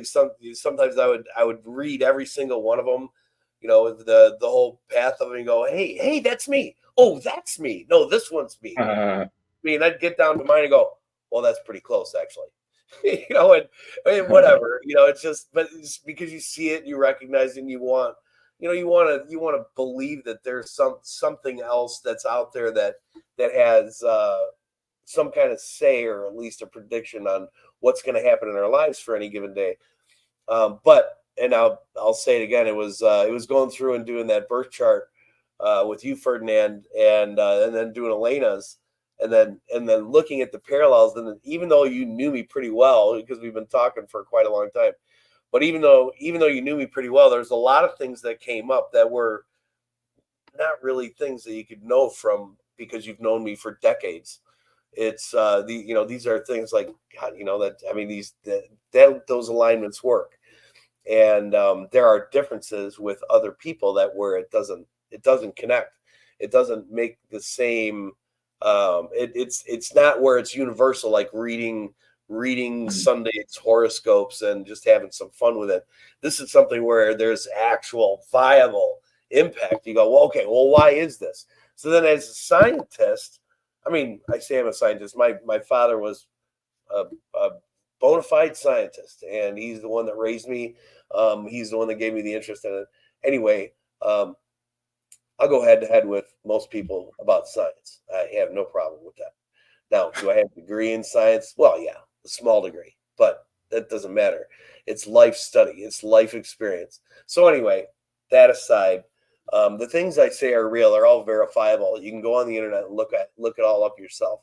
sometimes I would read every single one of them, the whole path of it, and go, hey, that's me. Oh, that's me. No, this one's me. I'd get down to mine and go, well, that's pretty close, actually. and whatever, it's just, but it's because you see it, you recognize it, and you want to believe that there's something else that's out there that has some kind of say, or at least a prediction on what's going to happen in our lives for any given day. But I'll say it again. It was going through and doing that birth chart with you, Ferdinand, and then doing Elena's, and then looking at the parallels. And then, even though you knew me pretty well, because we've been talking for quite a long time, but even though you knew me pretty well, there's a lot of things that came up that were not really things that you could know from, because you've known me for decades. It's these are things like, that, I mean, those alignments work. And there are differences with other people that where it doesn't connect. It doesn't make the same. It's not where it's universal, like reading Sunday's horoscopes and just having some fun with it. This is something where there's actual viable impact. You go, well, okay, well, why is this? So then, as a scientist, I mean, I say I'm a scientist. My father was a bona fide scientist, and he's the one that raised me. He's the one that gave me the interest in it. Anyway, I'll go head to head with most people about science. I have no problem with that. Now, do I have a degree in science? Well, yeah, a small degree, but that doesn't matter. It's life study. It's life experience. So anyway, that aside, the things I say are real. They're all verifiable. You can go on the internet and look it all up yourself.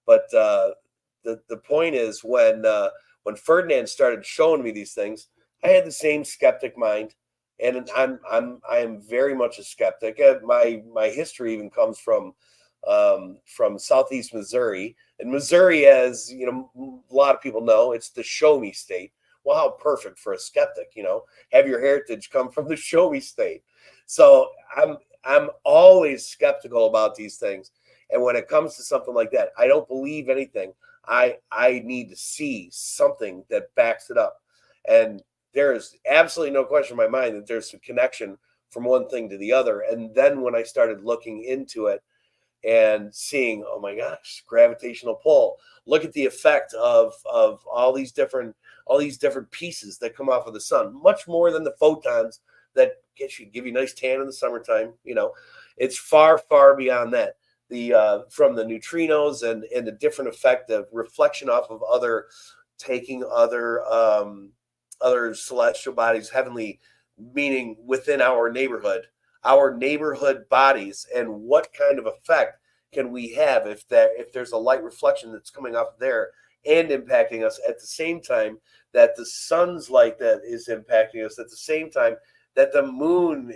But the point is, when Ferdinand started showing me these things, I had the same skeptic mind, and I am very much a skeptic. My history even comes from Southeast Missouri, and Missouri, as you know, a lot of people know, it's the show me state. Well, how perfect for a skeptic, have your heritage come from the show me state. So I'm always skeptical about these things, and when it comes to something like that, I don't believe anything. I need to see something that backs it up, and there is absolutely no question in my mind that there's a connection from one thing to the other. And then when I started looking into it and seeing, oh my gosh, gravitational pull, look at the effect of all these different pieces that come off of the sun, much more than the photons that give you a nice tan in the summertime. It's far, far beyond that. From the neutrinos and the different effect of reflection off of other celestial bodies, heavenly, meaning within our neighborhood bodies, and what kind of effect can we have if there's a light reflection that's coming off there and impacting us at the same time that the sun's light that is impacting us, at the same time that the moon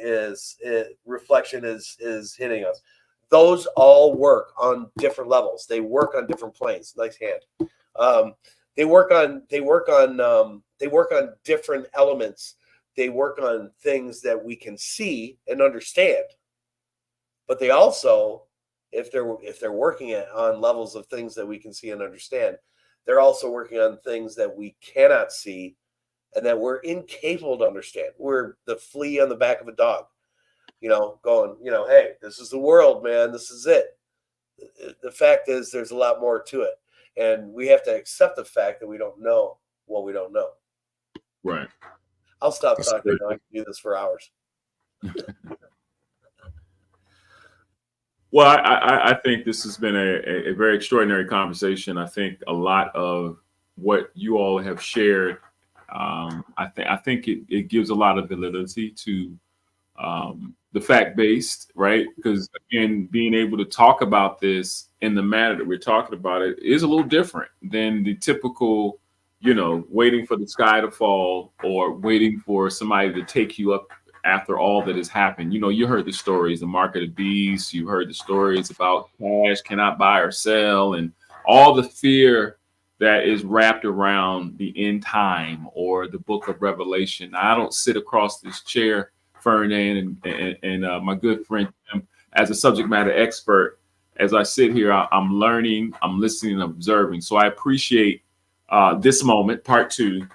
reflection is hitting us. Those all work on different levels. They work on different planes. Nice hand. They work on different elements. They work on things that we can see and understand. But they also, if they're working on levels of things that we can see and understand, they're also working on things that we cannot see and that we're incapable to understand. We're the flea on the back of a dog, going, hey, this is the world, man. This is it. The fact is, there's a lot more to it. And we have to accept the fact that we don't know what we don't know. Right. I'll stop talking. I can do this for hours. Well, I think this has been a very extraordinary conversation. I think a lot of what you all have shared, I think it gives a lot of validity to the fact-based, right? Because again, being able to talk about this in the manner that we're talking about it is a little different than the typical, waiting for the sky to fall or waiting for somebody to take you up after all that has happened. You heard the stories, the market of beasts, you heard the stories about cash cannot buy or sell, and all the fear that is wrapped around the end time or the book of Revelation. I don't sit across this chair, Ferdinand, and my good friend Tim, as a subject matter expert. As I sit here, I'm learning, I'm listening, and observing. So I appreciate this moment, part 2,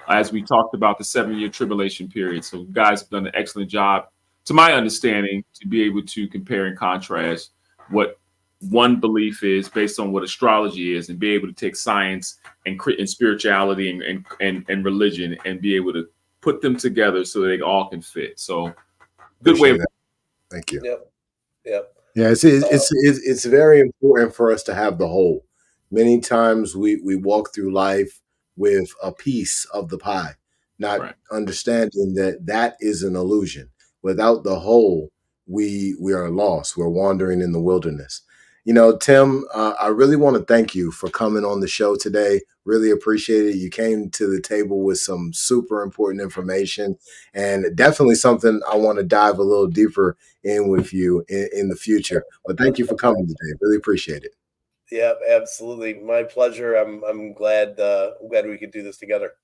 as we talked about the 7-year tribulation period. So you guys have done an excellent job, to my understanding, to be able to compare and contrast what one belief is based on what astrology is, and be able to take science and spirituality and religion and be able to put them together so they all can fit. So good way. Thank you. Yep. Yeah, it's very important for us to have the whole. Many times we walk through life with a piece of the pie, not Right. understanding that that is an illusion. Without the whole, we are lost. We're wandering in the wilderness. You know, Tim, I really want to thank you for coming on the show today. Really appreciate it. You came to the table with some super important information, and definitely something I want to dive a little deeper in with you in the future. But thank you for coming today. Really appreciate it. Yeah, absolutely. My pleasure. I'm glad we could do this together.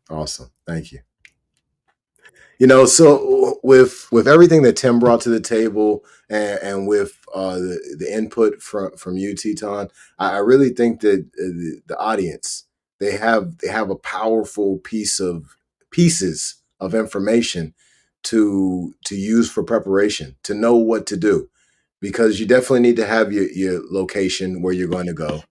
Awesome. Thank you. You know, so with everything that Tim brought to the table, and with the input from you, Teton, I really think that the audience, they have a powerful pieces of information to use for preparation, to know what to do, because you definitely need to have your location where you're going to go.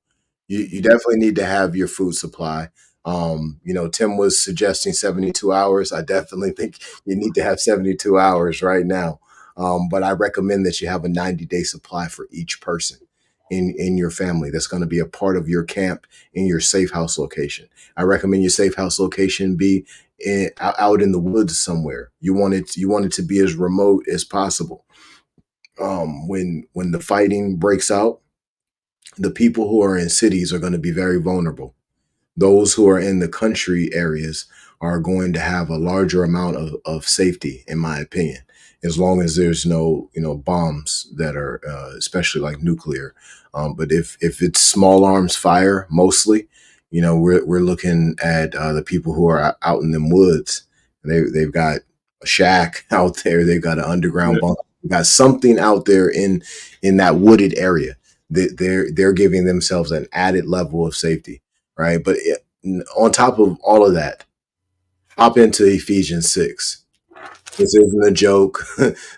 You definitely need to have your food supply. You know, Tim was suggesting 72 hours. I definitely think you need to have 72 hours right now. But I recommend that you have a 90-day supply for each person in your family that's going to be a part of your camp in your safe house location. I recommend your safe house location be out in the woods somewhere. You want it to be as remote as possible. When the fighting breaks out, the people who are in cities are going to be very vulnerable. Those who are in the country areas are going to have a larger amount of safety, in my opinion, as long as there's no, bombs that are, especially like nuclear. But if it's small arms fire, mostly, we're looking at the people who are out in them woods. They've got a shack out there. They've got an underground Yeah. bunker. They've got something out there in that wooded area. They're giving themselves an added level of safety, right? But on top of all of that, hop into Ephesians 6. This isn't a joke.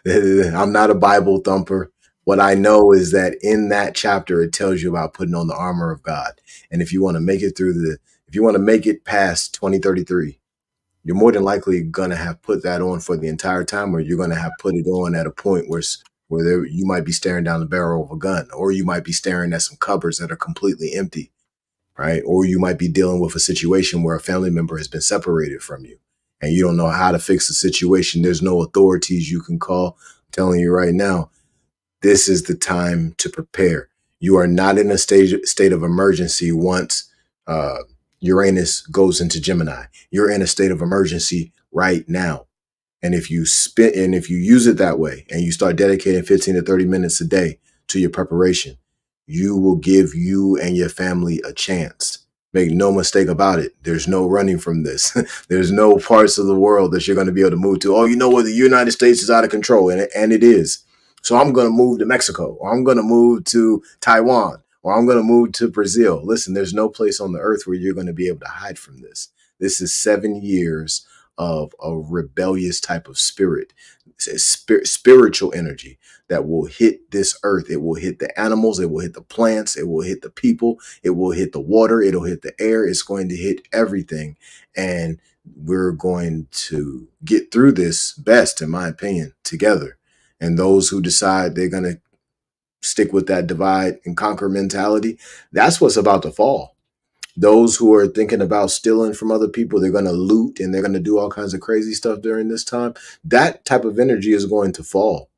I'm not a Bible thumper. What I know is that in that chapter, it tells you about putting on the armor of God. And if you want to make it if you want to make it past 2033, you're more than likely going to have put that on for the entire time, or you're going to have put it on at a point where you might be staring down the barrel of a gun, or you might be staring at some cupboards that are completely empty, right? Or you might be dealing with a situation where a family member has been separated from you and you don't know how to fix the situation. There's no authorities you can call. I'm telling you right now, this is the time to prepare. You are not in a state of emergency once uh, Uranus goes into Gemini. You're in a state of emergency right now. And if you use it that way and you start dedicating 15 to 30 minutes a day to your preparation, you will give you and your family a chance. Make no mistake about it. There's no running from this. There's no parts of the world that you're going to be able to move to. Oh, you know what? The United States is out of control, and it is. So I'm going to move to Mexico, or I'm going to move to Taiwan, or I'm going to move to Brazil. Listen, there's no place on the earth where you're going to be able to hide from this. This is 7 years of a rebellious type of spirit, spiritual energy that will hit this earth. It will hit the animals. It will hit the plants. It will hit the people. It will hit the water. It'll hit the air. It's going to hit everything. And we're going to get through this best, in my opinion, together. And those who decide they're going to stick with that divide and conquer mentality, that's what's about to fall. Those who are thinking about stealing from other people, they're going to loot and they're going to do all kinds of crazy stuff during this time. That type of energy is going to fall.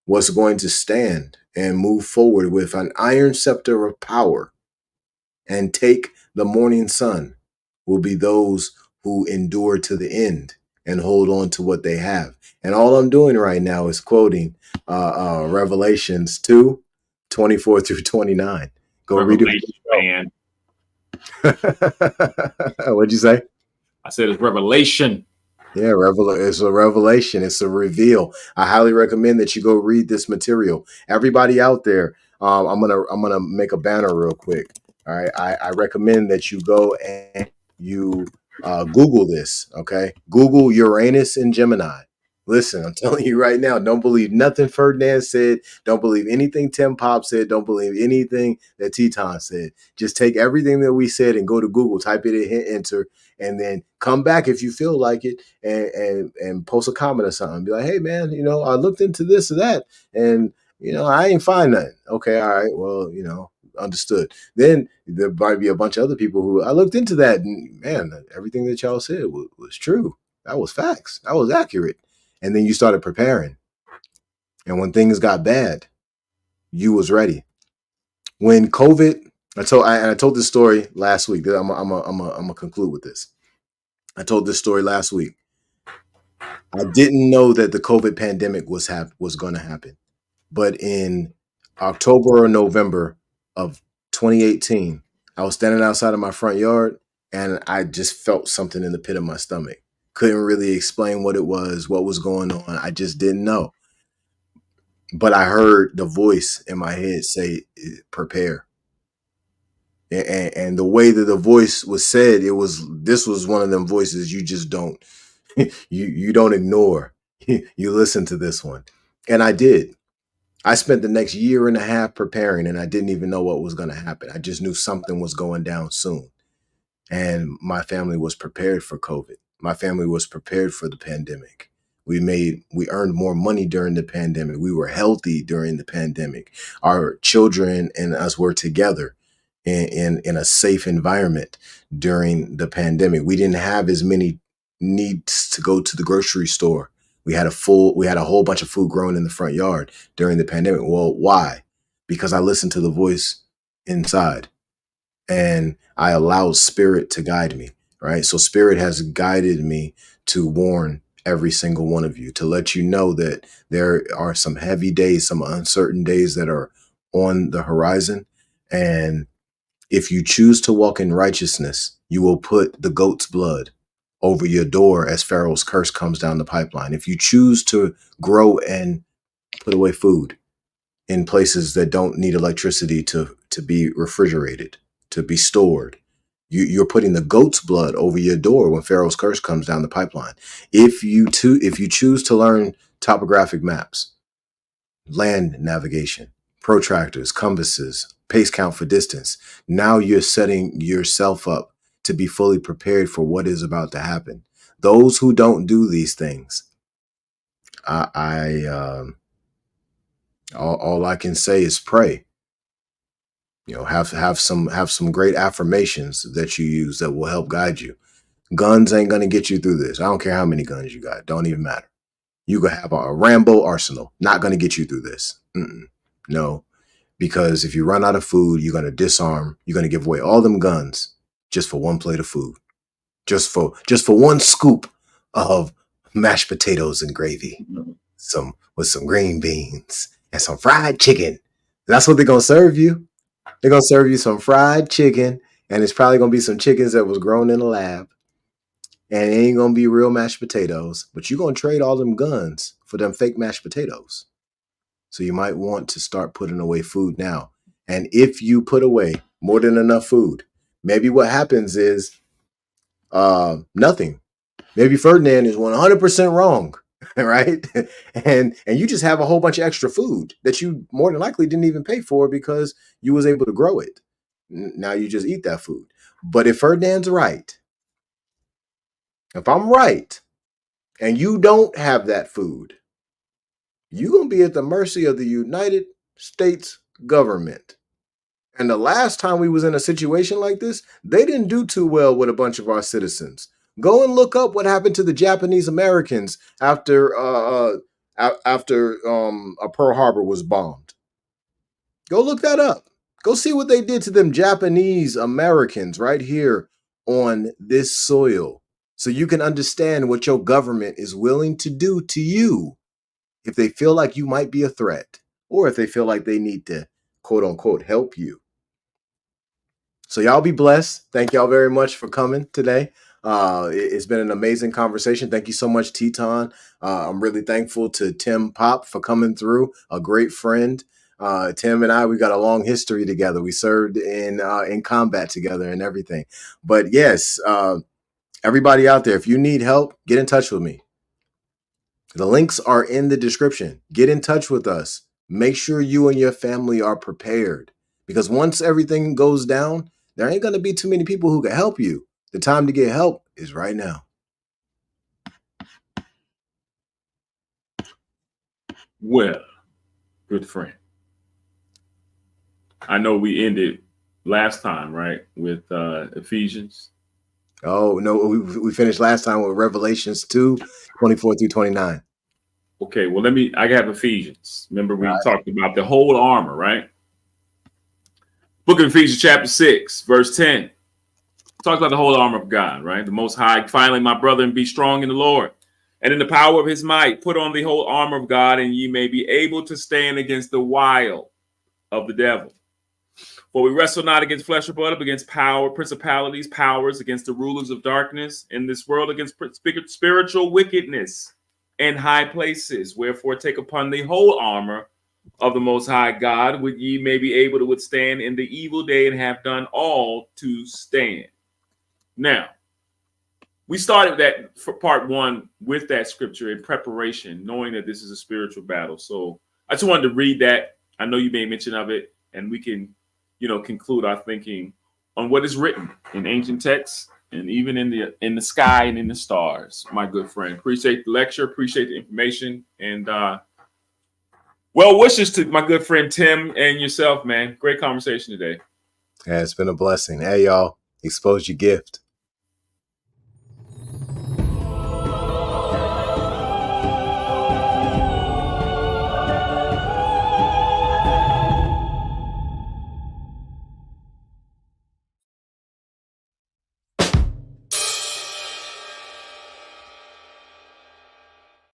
What's going to stand and move forward with an iron scepter of power and take the morning sun will be those who endure to the end and hold on to what they have. And all I'm doing right now is quoting Revelations 2:24 through 29. Go read it Revelation, man. What'd you say? I said it's Revelation. Yeah, it's a revelation. It's a reveal. I highly recommend that you go read this material. Everybody out there, I'm gonna make a banner real quick. All right, I recommend that you go and you Google this. Okay, Google Uranus and Gemini. Listen, I'm telling you right now, don't believe nothing Ferdinand said. Don't believe anything Tim Pop said. Don't believe anything that Teton said. Just take everything that we said and go to Google, type it in, hit enter, and then come back if you feel like it and post a comment or something. Be like, hey man, I looked into this or that, and I ain't find nothing. Okay, all right, well, understood. Then there might be a bunch of other people who I looked into that, and man, everything that y'all said was true. That was facts. That was accurate. And then you started preparing. And when things got bad, you was ready. When COVID, I told this story last week. I'm gonna conclude with this. I told this story last week. I didn't know that the COVID pandemic was going to happen, but in October or November of 2018, I was standing outside of my front yard, and I just felt something in the pit of my stomach. Couldn't really explain what it was, what was going on. I just didn't know. But I heard the voice in my head say, "Prepare." And the way that the voice was said, this was one of them voices you just don't you don't ignore. You listen to this one. And I did. I spent the next year and a half preparing, and I didn't even know what was going to happen. I just knew something was going down soon. And my family was prepared for COVID. My family was prepared for the pandemic. We earned more money during the pandemic. We were healthy during the pandemic. Our children and us were together in a safe environment during the pandemic. We didn't have as many needs to go to the grocery store. We had a whole bunch of food growing in the front yard during the pandemic. Well, why? Because I listened to the voice inside, and I allowed spirit to guide me, right? So spirit has guided me to warn every single one of you, to let you know that there are some heavy days, some uncertain days that are on the horizon. And if you choose to walk in righteousness, you will put the goat's blood over your door as Pharaoh's curse comes down the pipeline. If you choose to grow and put away food in places that don't need electricity to be refrigerated, to be stored, you're putting the goat's blood over your door when Pharaoh's curse comes down the pipeline. If you choose to learn topographic maps, land navigation, protractors, compasses, pace count for distance, now you're setting yourself up to be fully prepared for what is about to happen. Those who don't do these things, all I can say is pray. Have some great affirmations that you use that will help guide you. Guns ain't gonna get you through this. I don't care how many guns you got. Don't even matter. You could have a Rambo arsenal. Not gonna get you through this. No, because if you run out of food, you're gonna disarm. You're gonna give away all them guns just for one plate of food, just for one scoop of mashed potatoes and gravy, with some green beans and some fried chicken. That's what they're gonna serve you. They're gonna serve you some fried chicken, and it's probably gonna be some chickens that was grown in a lab, and it ain't gonna be real mashed potatoes. But you're gonna trade all them guns for them fake mashed potatoes. So you might want to start putting away food now. And if you put away more than enough food, maybe what happens is nothing. Maybe Ferdinand is 100% wrong, right? And you just have a whole bunch of extra food that you more than likely didn't even pay for because you was able to grow it. Now you just eat that food. But if Ferdinand's right, if I'm right, and you don't have that food, you're going to be at the mercy of the United States government. And the last time we was in a situation like this, they didn't do too well with a bunch of our citizens. Go and look up what happened to the Japanese Americans after Pearl Harbor was bombed. Go look that up. Go see what they did to them Japanese Americans right here on this soil, so you can understand what your government is willing to do to you if they feel like you might be a threat, or if they feel like they need to, quote unquote, help you. So y'all be blessed. Thank y'all very much for coming today. It's been an amazing conversation. Thank you so much, Tetaun. I'm really thankful to Tim Pop for coming through, a great friend. Tim and I, we got a long history together. We served in combat together and everything. But yes, everybody out there, if you need help, get in touch with me. The links are in the description. Get in touch with us. Make sure you and your family are prepared, because once everything goes down, there ain't going to be too many people who can help you. The time to get help is right now. Well, good friend, I know we ended last time, right, with Ephesians. Oh, no, we finished last time with Revelations 2:24-29. Okay, well, I have Ephesians. Remember, we talked about the whole armor, right? Book of Ephesians, chapter 6, verse 10. Talks about the whole armor of God, right? The Most High, finally, my brother, and be strong in the Lord. And in the power of his might, put on the whole armor of God, and ye may be able to stand against the wile of the devil. For we wrestle not against flesh or blood, but against power, principalities, powers, against the rulers of darkness in this world, against spiritual wickedness in high places. Wherefore take upon the whole armor of the Most High God, with ye may be able to withstand in the evil day, and have done all to stand. Now, we started that for part one with that scripture in preparation, knowing that this is a spiritual battle. So I just wanted to read that. I know you made mention of it, and we can, conclude our thinking on what is written in ancient texts and even in the sky and in the stars. My good friend, appreciate the lecture, appreciate the information, and well wishes to my good friend Tim and yourself, man. Great conversation today. Yeah, it's been a blessing. Hey, y'all, expose your gift.